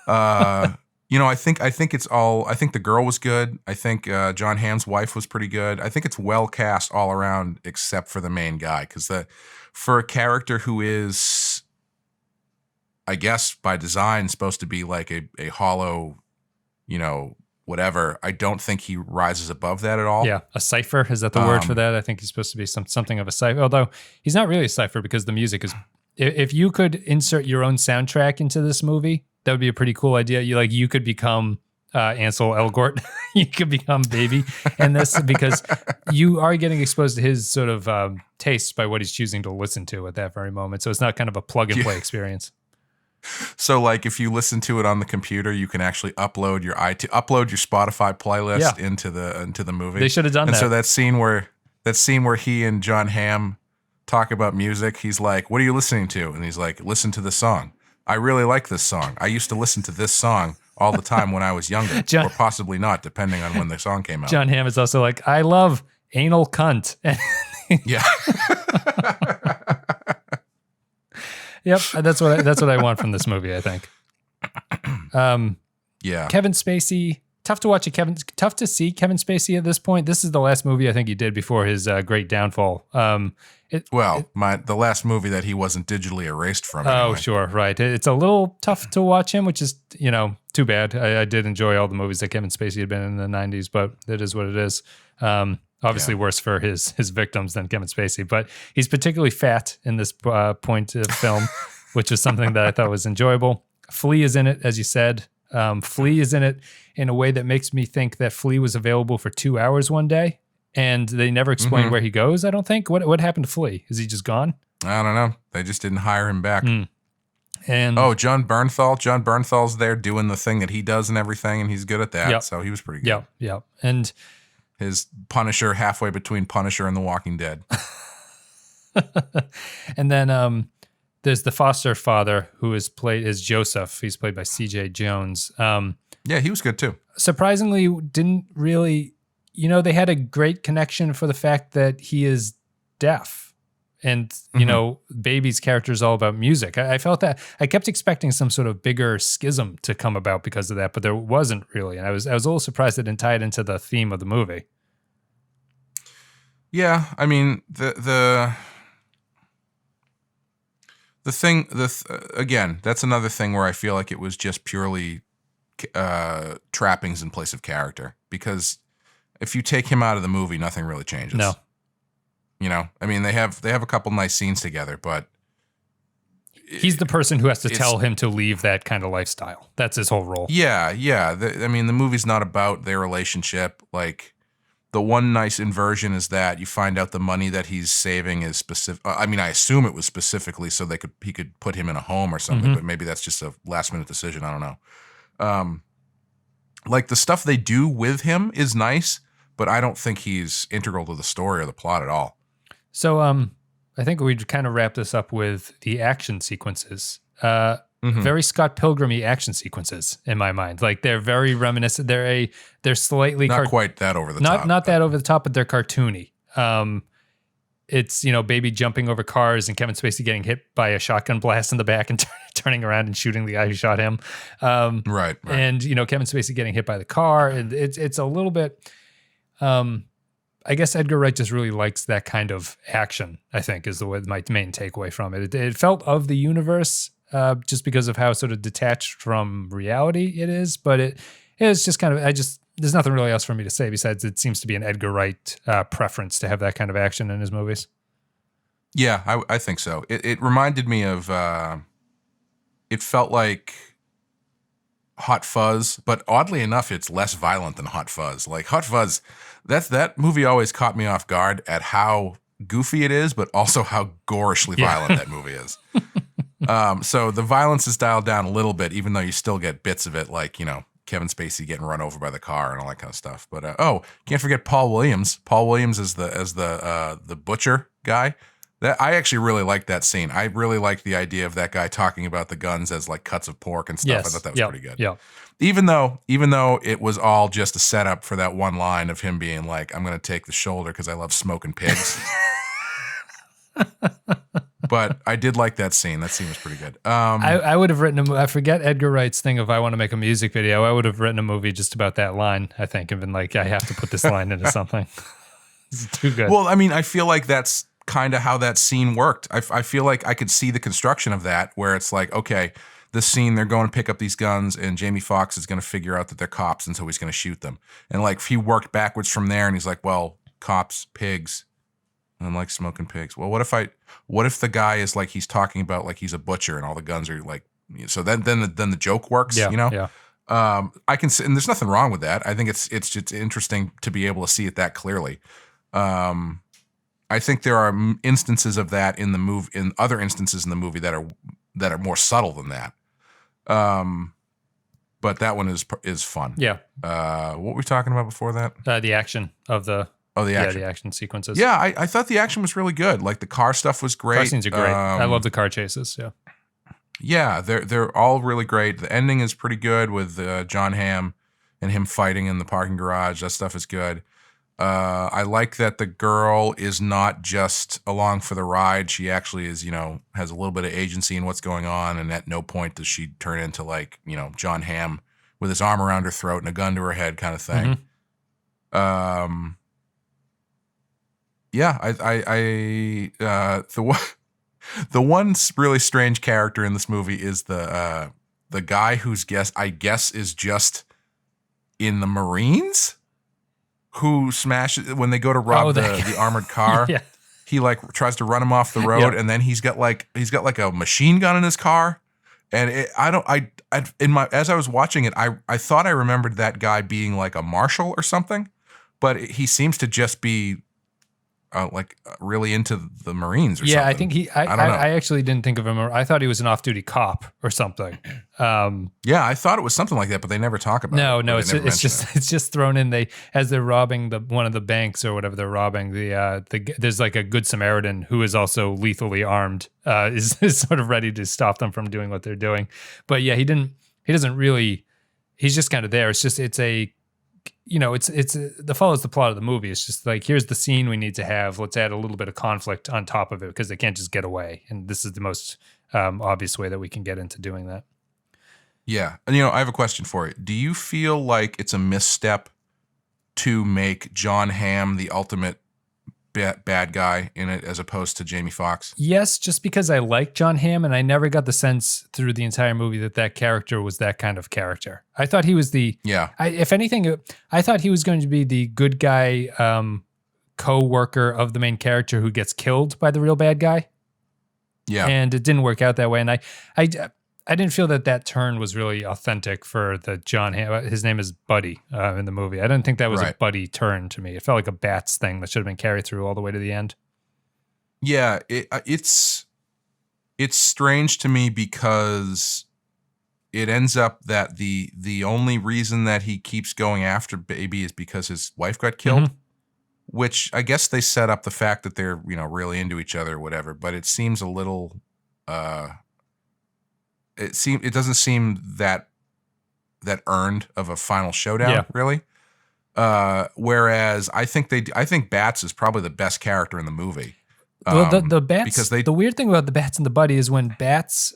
I think the girl was good. I think John Hamm's wife was pretty good. I think it's well cast all around, except for the main guy, because for a character who is, I guess by design, supposed to be like a hollow, whatever. I don't think he rises above that at all. Yeah, a cipher, is that the word for that? I think he's supposed to be something of a cipher, although he's not really a cipher because the music is. If you could insert your own soundtrack into this movie, that would be a pretty cool idea. You could become Ansel Elgort. You could become Baby in this because you are getting exposed to his sort of tastes by what he's choosing to listen to at that very moment. So it's not kind of a plug and play experience. So like if you listen to it on the computer, you can actually upload your Spotify playlist into the movie. They should have done that. And so that scene where he and John Hamm talk about music, he's like, "What are you listening to?" And he's like, "Listen to this song. I really like this song. I used to listen to this song all the time when I was younger, or possibly not, depending on when the song came out. John Hamm is also like, I love anal cunt. Yeah. Yep, that's what I want from this movie, I think. Yeah. Kevin Spacey, tough to see Kevin Spacey at this point. This is the last movie I think he did before his great downfall. The last movie that he wasn't digitally erased from. Oh, anyway. sure, right. It's a little tough to watch him, which is, too bad. I did enjoy all the movies that Kevin Spacey had been in the 90s, but it is what it is. Obviously worse for his victims than Kevin Spacey, but he's particularly fat in this point of film, which is something that I thought was enjoyable. Flea is in it, as you said. Flea is in it in a way that makes me think that Flea was available for 2 hours one day, and they never explain where he goes, I don't think. What happened to Flea? Is he just gone? I don't know. They just didn't hire him back. And John Bernthal. John Bernthal's there doing the thing that he does and everything, and he's good at that. Yep. So he was pretty good. Yeah. And his Punisher, halfway between Punisher and The Walking Dead. and then there's the foster father who is played as Joseph. He's played by C.J. Jones. Yeah, he was good too. Surprisingly, didn't really, they had a great connection for the fact that he is deaf. And, Baby's character is all about music. I felt that I kept expecting some sort of bigger schism to come about because of that, but there wasn't really. And I was a little surprised it didn't tie it into the theme of the movie. Yeah, I mean, again, that's another thing where I feel like it was just purely trappings in place of character. Because if you take him out of the movie, nothing really changes. No. I mean, they have a couple nice scenes together, but he's the person who has to tell him to leave that kind of lifestyle. That's his whole role. Yeah. The movie's not about their relationship. Like, the one nice inversion is that you find out the money that he's saving is specific. I mean, I assume it was specifically so he could put him in a home or something, but maybe that's just a last minute decision. I don't know. Like, the stuff they do with him is nice, but I don't think he's integral to the story or the plot at all. So I think we'd kind of wrap this up with the action sequences. Very Scott Pilgrim-y action sequences in my mind. Like, they're very reminiscent. They're slightly not quite that over the top. Not that over the top, but they're cartoony. It's Baby jumping over cars and Kevin Spacey getting hit by a shotgun blast in the back and turning around and shooting the guy who shot him. Right. And Kevin Spacey getting hit by the car, and it's a little bit. I guess Edgar Wright just really likes that kind of action, I think, is my main takeaway from it. It felt of the universe just because of how sort of detached from reality it is. But it is just kind of, there's nothing really else for me to say besides it seems to be an Edgar Wright preference to have that kind of action in his movies. Yeah, I think so. It reminded me of, it felt like Hot Fuzz, but oddly enough, it's less violent than Hot Fuzz. Like, Hot Fuzz, that movie always caught me off guard at how goofy it is, but also how gorishly violent that movie is. So the violence is dialed down a little bit, even though you still get bits of it, like, Kevin Spacey getting run over by the car and all that kind of stuff. But can't forget Paul Williams. Paul Williams as the butcher guy. That I actually really liked that scene. I really liked the idea of that guy talking about the guns as like cuts of pork and stuff. Yes. I thought that was pretty good. Yeah. Even though it was all just a setup for that one line of him being like, "I'm going to take the shoulder because I love smoking pigs." But I did like that scene. That scene was pretty good. I would have written I forget Edgar Wright's thing of I want to make a music video. I would have written a movie just about that line, I think, and been like, I have to put this line into something. It's too good. Well, I mean, I feel like that's kind of how that scene worked. I feel like I could see the construction of that, where it's like, okay, this scene, they're going to pick up these guns and Jamie Foxx is going to figure out that they're cops, and so he's going to shoot them. And like, he worked backwards from there, and he's like, well, cops, pigs, and I'm like, smoking pigs. Well, what if the guy is like, he's talking about like he's a butcher and all the guns are like, so then the joke works, Yeah. I can see, and there's nothing wrong with that. I think it's just interesting to be able to see it that clearly. I think there are instances of that in the movie, in other instances in the movie that are more subtle than that. But that one is fun. Yeah. What were we talking about before that? The action of the action. Yeah, the action sequences. Yeah, I thought the action was really good. Like, the car stuff was great. Car scenes are great. I love the car chases. Yeah. Yeah, they're all really great. The ending is pretty good with John Hamm and him fighting in the parking garage. That stuff is good. I like that the girl is not just along for the ride. She actually is, has a little bit of agency in what's going on. And at no point does she turn into like, John Hamm with his arm around her throat and a gun to her head kind of thing. Mm-hmm. The one really strange character in this movie is the guy whose I guess is just in the Marines, who smashes when they go to rob the armored car. Yeah. He like tries to run him off the road, and then he's got like a machine gun in his car. And as I was watching it, I thought I remembered that guy being like a marshal or something, but he seems to just be really into the Marines or something. Yeah, I think I don't know. I actually didn't think of him. I thought he was an off-duty cop or something. Yeah, I thought it was something like that, but they never talk about it. No, it's just thrown in. As they're robbing one of the banks or whatever they're robbing, there's like a good Samaritan who is also lethally armed, is sort of ready to stop them from doing what they're doing. But yeah, he doesn't really. He's just kind of there. It's the follows the plot of the movie. It's just like, here's the scene we need to have. Let's add a little bit of conflict on top of it because they can't just get away. And this is the most obvious way that we can get into doing that. Yeah. And, I have a question for you. Do you feel like it's a misstep to make John Hamm the ultimate bad guy in it as opposed to Jamie Foxx? Yes, just because I like John Hamm, and I never got the sense through the entire movie that character was that kind of character. I thought he was if anything, I thought he was going to be the good guy co-worker of the main character who gets killed by the real bad guy. Yeah. And it didn't work out that way. And I didn't feel that turn was really authentic for the John Hamm. His name is Buddy in the movie. I didn't think that was a Buddy turn to me. It felt like a Bats thing that should have been carried through all the way to the end. Yeah, it's strange to me because it ends up that the only reason that he keeps going after Baby is because his wife got killed, which I guess they set up the fact that they're really into each other or whatever. But it seems a little. It doesn't seem that earned of a final showdown, really. Whereas I think Bats is probably the best character in the movie. The Bats. Because the weird thing about the Bats and the Buddy is when Bats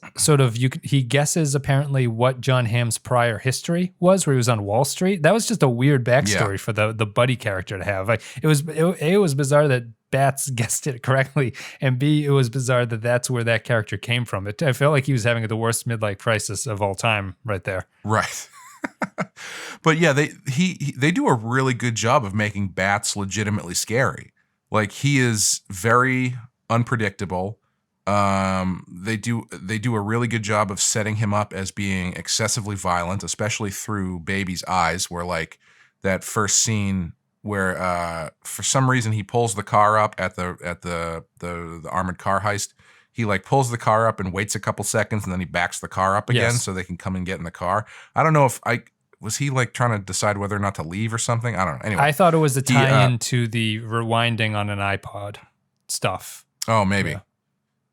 he guesses apparently what John Hamm's prior history was, where he was on Wall Street. That was just a weird backstory for the Buddy character to have. It was bizarre that Bats guessed it correctly, and B, it was bizarre that that's where that character came from. I felt like he was having the worst midlife crisis of all time right there. Right. But yeah, they do a really good job of making Bats legitimately scary. Like, he is very unpredictable. They do a really good job of setting him up as being excessively violent, especially through Baby's eyes, where like that first scene where for some reason he pulls the car up at the armored car heist. He like pulls the car up and waits a couple seconds, and then he backs the car up again so they can come and get in the car. I don't know if was he like trying to decide whether or not to leave or something? I don't know. Anyway, I thought it was a tie-in to the rewinding on an iPod stuff. Oh, maybe.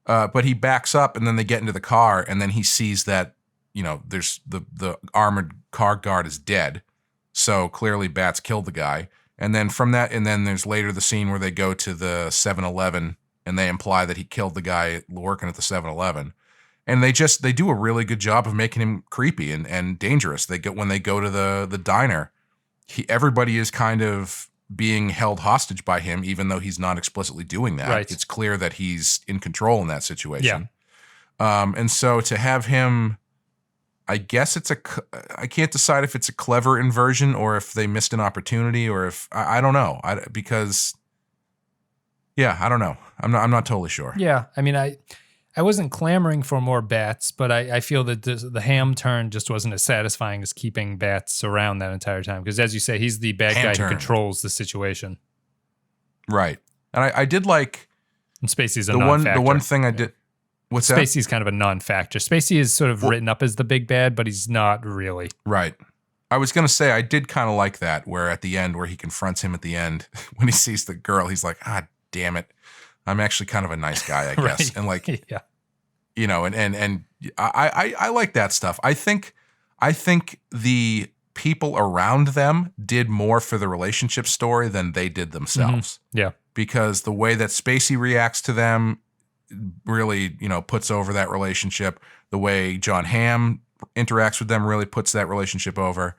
Yeah. But he backs up, and then they get into the car, and then he sees that there's the armored car guard is dead, so clearly Bats killed the guy. And then from that, and then there's later the scene where they go to the 7-Eleven, and they imply that he killed the guy working at the 7-Eleven. And they do a really good job of making him creepy and dangerous. When they go to the diner, everybody is kind of being held hostage by him, even though he's not explicitly doing that. Right. It's clear that he's in control in that situation. Yeah. And so to have him, I guess I can't decide if it's a clever inversion or if they missed an opportunity or if I don't know. I don't know. I'm not totally sure. Yeah. I mean, I wasn't clamoring for more Bats, but I feel that the Hamm turn just wasn't as satisfying as keeping Bats around that entire time. Because as you say, he's the bad guy who controls the situation. Right. And I did like... And Spacey's a non-factor. The one thing I did... What's that? Spacey's kind of a non-factor. Spacey is sort of written up as the big bad, but he's not really. Right. I was going to say, I did kind of like that, where at the end, where he confronts him at the end, when he sees the girl, he's like, damn it. I'm actually kind of a nice guy, I guess. Right. And like, you know, and I like that stuff. I think the people around them did more for the relationship story than they did themselves. Yeah. Because the way that Spacey reacts to them really, you know, puts over that relationship. The way John Hamm interacts with them really puts that relationship over.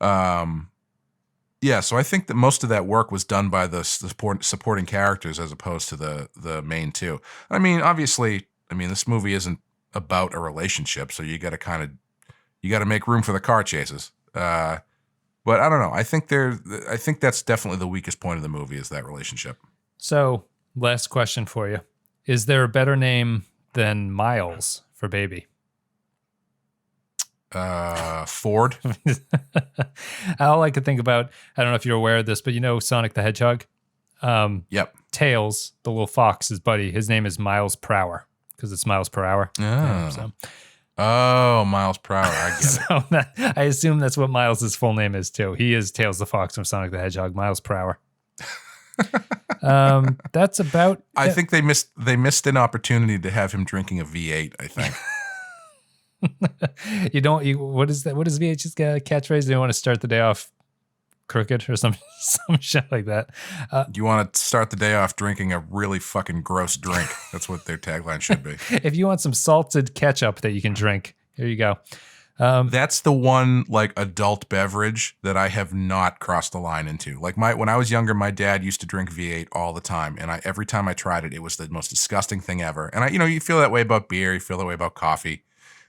Yeah, so I think that most of that work was done by the supporting characters as opposed to the main two. I mean, obviously, this movie isn't about a relationship, so you got to make room for the car chases. But I don't know. I think that's definitely the weakest point of the movie is that relationship. So, last question for you. Is there a better name than Miles for baby? Ford. All I could think about, I don't know if you're aware of this, but you know Sonic the Hedgehog? Yep. Tails, the little fox, his buddy, his name is Miles Per Hour because it's miles per hour. Oh. Oh, Miles Per Hour. I get it. So I assume that's what Miles' full name is too. He is Tails the Fox from Sonic the Hedgehog, Miles Per Hour. That's about. I think they missed an opportunity to have him drinking a V8. I think. What is that? What is VH's catchphrase? They want to start the day off crooked or some shit like that. You want to start the day off drinking a really fucking gross drink. That's what their tagline should be. If you want some salted ketchup that you can drink, here you go. That's the one like adult beverage that I have not crossed the line into. Like when I was younger, my dad used to drink V8 all the time, and every time I tried it, it was the most disgusting thing ever. And you feel that way about beer, you feel that way about coffee.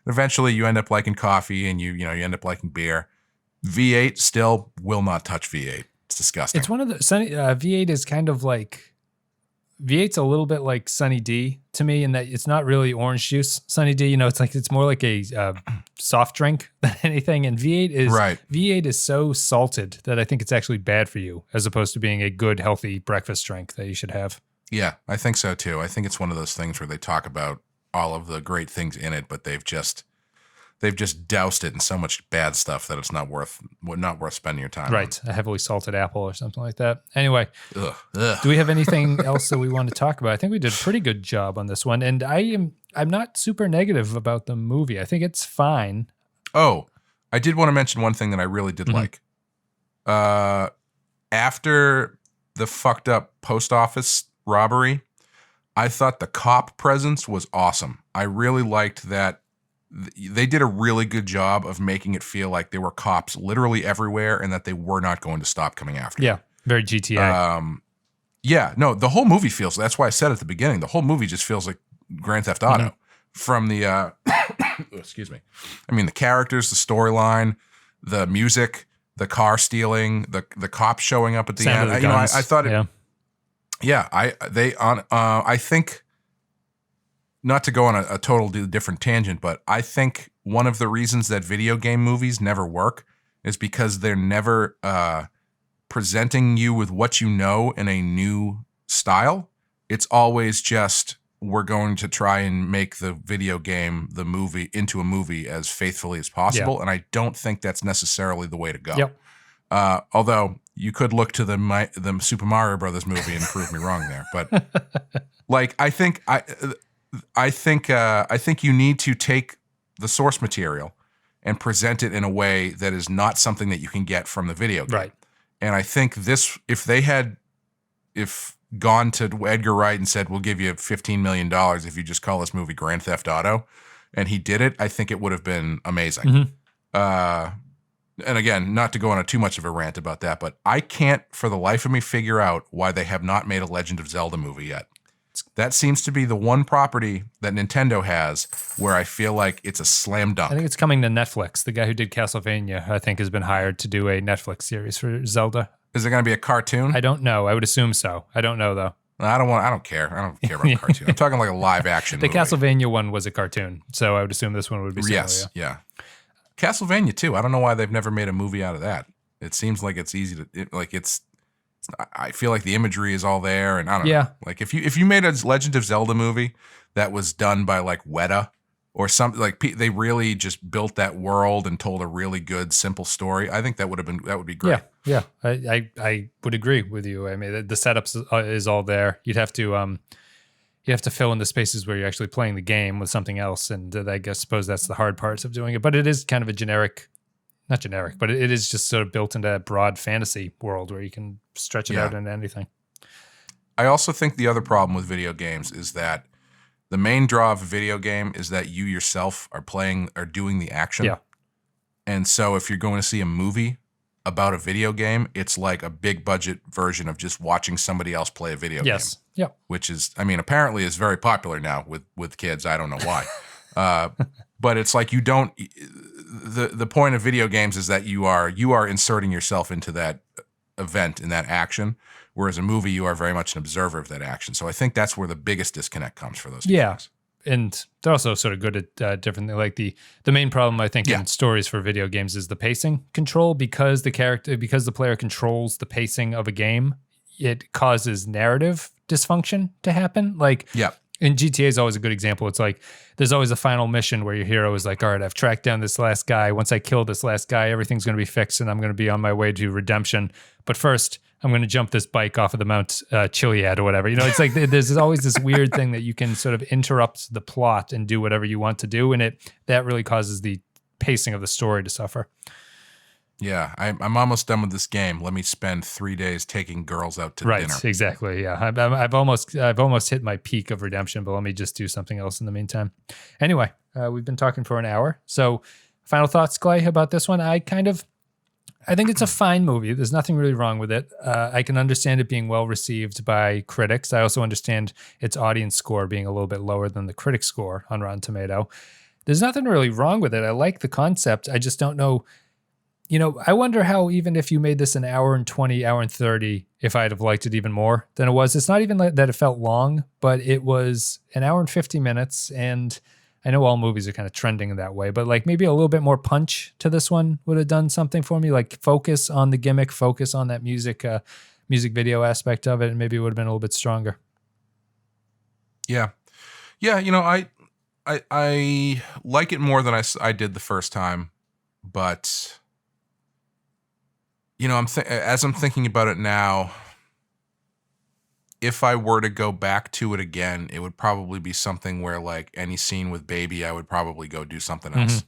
Eventually, you end up liking coffee, and you end up liking beer. V8 still will not touch V8. It's disgusting. It's one of the V8 is kind of like V8's a little bit like Sunny D to me in that it's not really orange juice. Sunny D, it's more like a soft drink than anything. And V8 is so salted that I think it's actually bad for you as opposed to being a good, healthy breakfast drink that you should have. Yeah, I think so too. I think it's one of those things where they talk about all of the great things in it, but they've just doused it in so much bad stuff that it's not worth spending your time right on. A heavily salted apple or something like that. Anyway, Ugh. Do we have anything else that we want to talk about? I think we did a pretty good job on this one, and I'm not super negative about the movie. I think it's fine. Oh, I did want to mention one thing that I really did like. After the fucked up post office robbery, I thought the cop presence was awesome. I really liked that they did a really good job of making it feel like there were cops literally everywhere and that they were not going to stop coming after them. Yeah, very GTA. Yeah, no, the whole movie feels, that's why I said at the beginning, the whole movie just feels like Grand Theft Auto. From the, excuse me. I mean, the characters, the storyline, the music, the car stealing, the cops showing up at the end. I thought it... Yeah, I think, not to go on a total different tangent, but I think one of the reasons that video game movies never work is because they're never presenting you with what you know in a new style. It's always just, we're going to try and make the video game, the movie, into a movie as faithfully as possible, and I don't think that's necessarily the way to go. Yep. Although you could look to the Super Mario Brothers movie and prove me wrong there, but like I think you need to take the source material and present it in a way that is not something that you can get from the video game. Right. And I think this, if gone to Edgar Wright and said, "We'll give you $15 million if you just call this movie Grand Theft Auto," and he did it, I think it would have been amazing. And again, not to go on too much of a rant about that, but I can't for the life of me figure out why they have not made a Legend of Zelda movie yet. That seems to be the one property that Nintendo has where I feel like it's a slam dunk. I think it's coming to Netflix. The guy who did Castlevania, I think, has been hired to do a Netflix series for Zelda. Is it going to be a cartoon? I don't know. I would assume so. I don't know, though. I don't care. I don't care about a cartoon. I'm talking like a live action The movie. Castlevania one was a cartoon, so I would assume this one would be similar. Yes, yeah. Castlevania too. I don't know why they've never made a movie out of that. It seems like it's easy to I feel like the imagery is all there, and I don't know. Like if you made a Legend of Zelda movie that was done by like Weta or something, like they really just built that world and told a really good simple story, I think that would be great. Yeah. I would agree with you. I mean, the setup is all there. You'd have to you have to fill in the spaces where you're actually playing the game with something else. And suppose that's the hard parts of doing it. But it is kind of a not generic, but it is just sort of built into that broad fantasy world where you can stretch it out into anything. I also think the other problem with video games is that the main draw of a video game is that you yourself are doing the action. Yeah. And so if you're going to see a movie about a video game, it's like a big budget version of just watching somebody else play a video game. Yeah. Which is, I mean, apparently is very popular now with kids. I don't know why. But it's like the point of video games is that you are inserting yourself into that event, in that action, whereas a movie, you are very much an observer of that action. So I think that's where the biggest disconnect comes for those things. And they're also sort of good at different things. Like the main problem, I think, in stories for video games is the pacing control. Because the player controls the pacing of a game, it causes narrative dysfunction to happen. Like, and GTA is always a good example. It's like there's always a final mission where your hero is like, all right, I've tracked down this last guy. Once I kill this last guy, everything's going to be fixed and I'm going to be on my way to redemption. But first, I'm going to jump this bike off of the Mount Chiliad or whatever. You know, it's like there's always this weird thing that you can sort of interrupt the plot and do whatever you want to do. And that really causes the pacing of the story to suffer. Yeah, I'm almost done with this game. Let me spend 3 days taking girls out to dinner. Right, exactly. Yeah, I've almost hit my peak of redemption, but let me just do something else in the meantime. Anyway, we've been talking for an hour. So, final thoughts, Clay, about this one? I think it's a fine movie. There's nothing really wrong with it. I can understand it being well received by critics. I also understand its audience score being a little bit lower than the critic score on Rotten Tomato. There's nothing really wrong with it. I like the concept. I just don't know. You know, I wonder how, even if you made this an hour and 20, hour and 30, if I'd have liked it even more than it was. It's not even that it felt long, but it was an hour and 50 minutes. And I know all movies are kind of trending in that way, but like maybe a little bit more punch to this one would have done something for me. Like focus on the gimmick, focus on that music video aspect of it, and maybe it would have been a little bit stronger. Yeah. You know, I like it more than I did the first time, but you know, as I'm thinking about it now, if I were to go back to it again, it would probably be something where, like, any scene with Baby, I would probably go do something else. Mm-hmm.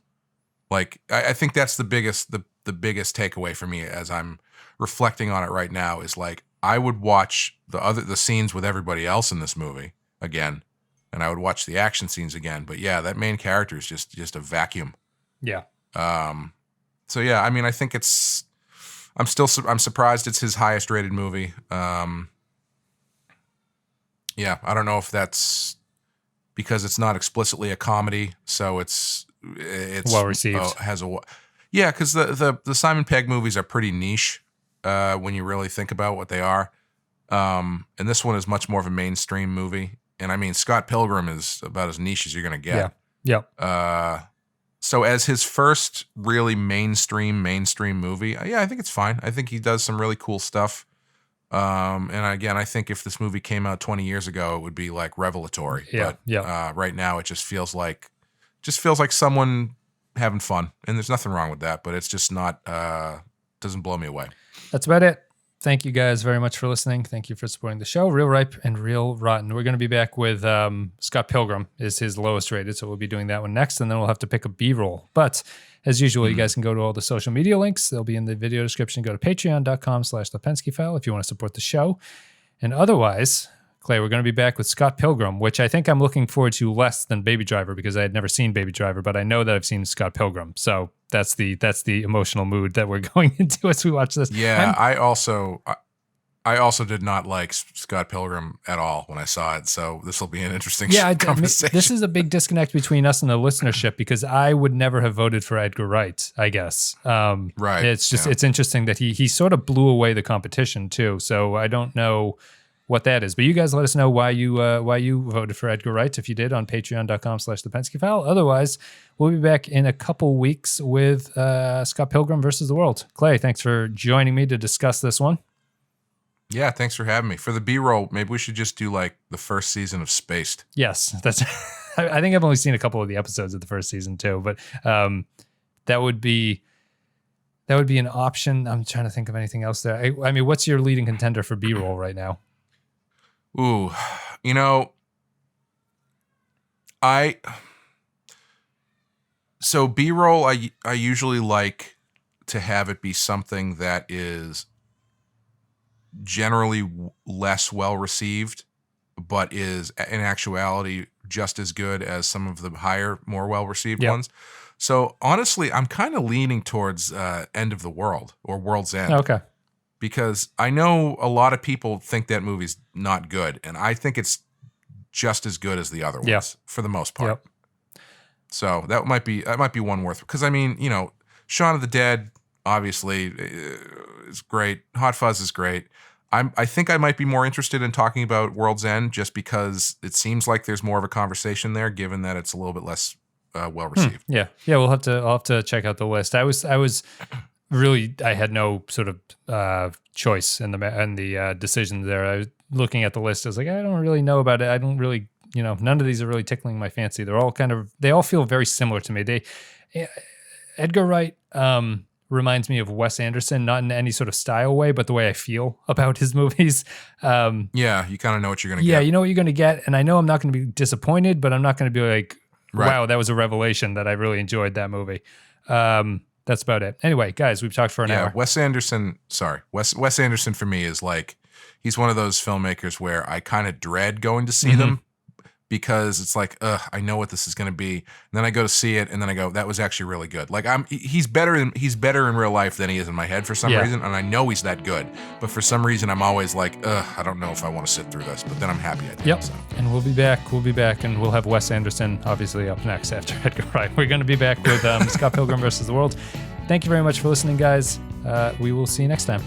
Like, I think that's the biggest takeaway for me as I'm reflecting on it right now is, like, I would watch the scenes with everybody else in this movie again, and I would watch the action scenes again. But yeah, that main character is just a vacuum. Yeah. So yeah, I mean, I think I'm surprised it's his highest rated movie. Yeah, I don't know if that's because it's not explicitly a comedy, so it's well received. Yeah, because the Simon Pegg movies are pretty niche when you really think about what they are. And this one is much more of a mainstream movie. And I mean, Scott Pilgrim is about as niche as you're gonna get. Yeah. So as his first really mainstream movie, yeah, I think it's fine. I think he does some really cool stuff. And again, I think if this movie came out 20 years ago, it would be like revelatory. Yeah. But right now, it just feels like someone having fun, and there's nothing wrong with that. But it's just not doesn't blow me away. That's about it. Thank you guys very much for listening. Thank you for supporting the show. Real Ripe and Real Rotten. We're going to be back with Scott Pilgrim is his lowest rated, so we'll be doing that one next, and then we'll have to pick a B-roll. But as usual, you guys can go to all the social media links. They'll be in the video description. Go to patreon.com/the Pensky File if you want to support the show. And otherwise, Clay, we're going to be back with Scott Pilgrim, which I think I'm looking forward to less than Baby Driver because I had never seen Baby Driver, but I know that I've seen Scott Pilgrim. So that's the emotional mood that we're going into as we watch this. Yeah, I also did not like Scott Pilgrim at all when I saw it, so this will be an interesting conversation. This is a big disconnect between us and the listenership because I would never have voted for Edgar Wright, I guess. Right. It's just it's interesting that he sort of blew away the competition too. So I don't know what that is, but you guys let us know why you voted for Edgar Wright if you did on patreon.com/the Pensky File. Otherwise, we'll be back in a couple weeks with Scott Pilgrim versus the World. Clay, thanks for joining me to discuss this one. Yeah, thanks for having me. For the B-roll, maybe we should just do like the first season of Spaced. Yes, that's. I think I've only seen a couple of the episodes of the first season too, but that would be an option. I'm trying to think of anything else there. I mean, what's your leading contender for B-roll right now? Ooh, you know, So B-roll, I usually like to have it be something that is generally less well received, but is in actuality just as good as some of the higher, more well received ones. So honestly, I'm kind of leaning towards End of the World or World's End. Okay. Because I know a lot of people think that movie's not good, and I think it's just as good as the other ones for the most part. Yep. So that might be one worth, because I mean, you know, Shaun of the Dead obviously is great. Hot Fuzz is great. I think I might be more interested in talking about World's End just because it seems like there's more of a conversation there, given that it's a little bit less well received. Yeah. I'll have to check out the list. I was really, I had no sort of choice in the decision there. I was looking at the list. I was like, I don't really know about it. I don't really, none of these are really tickling my fancy. They all feel very similar to me. Edgar Wright reminds me of Wes Anderson, not in any sort of style way, but the way I feel about his movies. Yeah, you kind of know what you're going to get. Yeah, you know what you're going to get. And I know I'm not going to be disappointed, but I'm not going to be like, wow, that was a revelation that I really enjoyed that movie. That's about it. Anyway, guys, we've talked for an hour. Wes Anderson for me is like, he's one of those filmmakers where I kind of dread going to see them, because it's like, I know what this is going to be. And then I go to see it, and then I go, that was actually really good. Like he's better in real life than he is in my head for some reason, and I know he's that good. But for some reason, I'm always like, I don't know if I want to sit through this. But then I'm happy I did. Yep. So. And we'll be back, and we'll have Wes Anderson obviously up next after Edgar Wright. We're going to be back with Scott Pilgrim versus the World. Thank you very much for listening, guys. We will see you next time.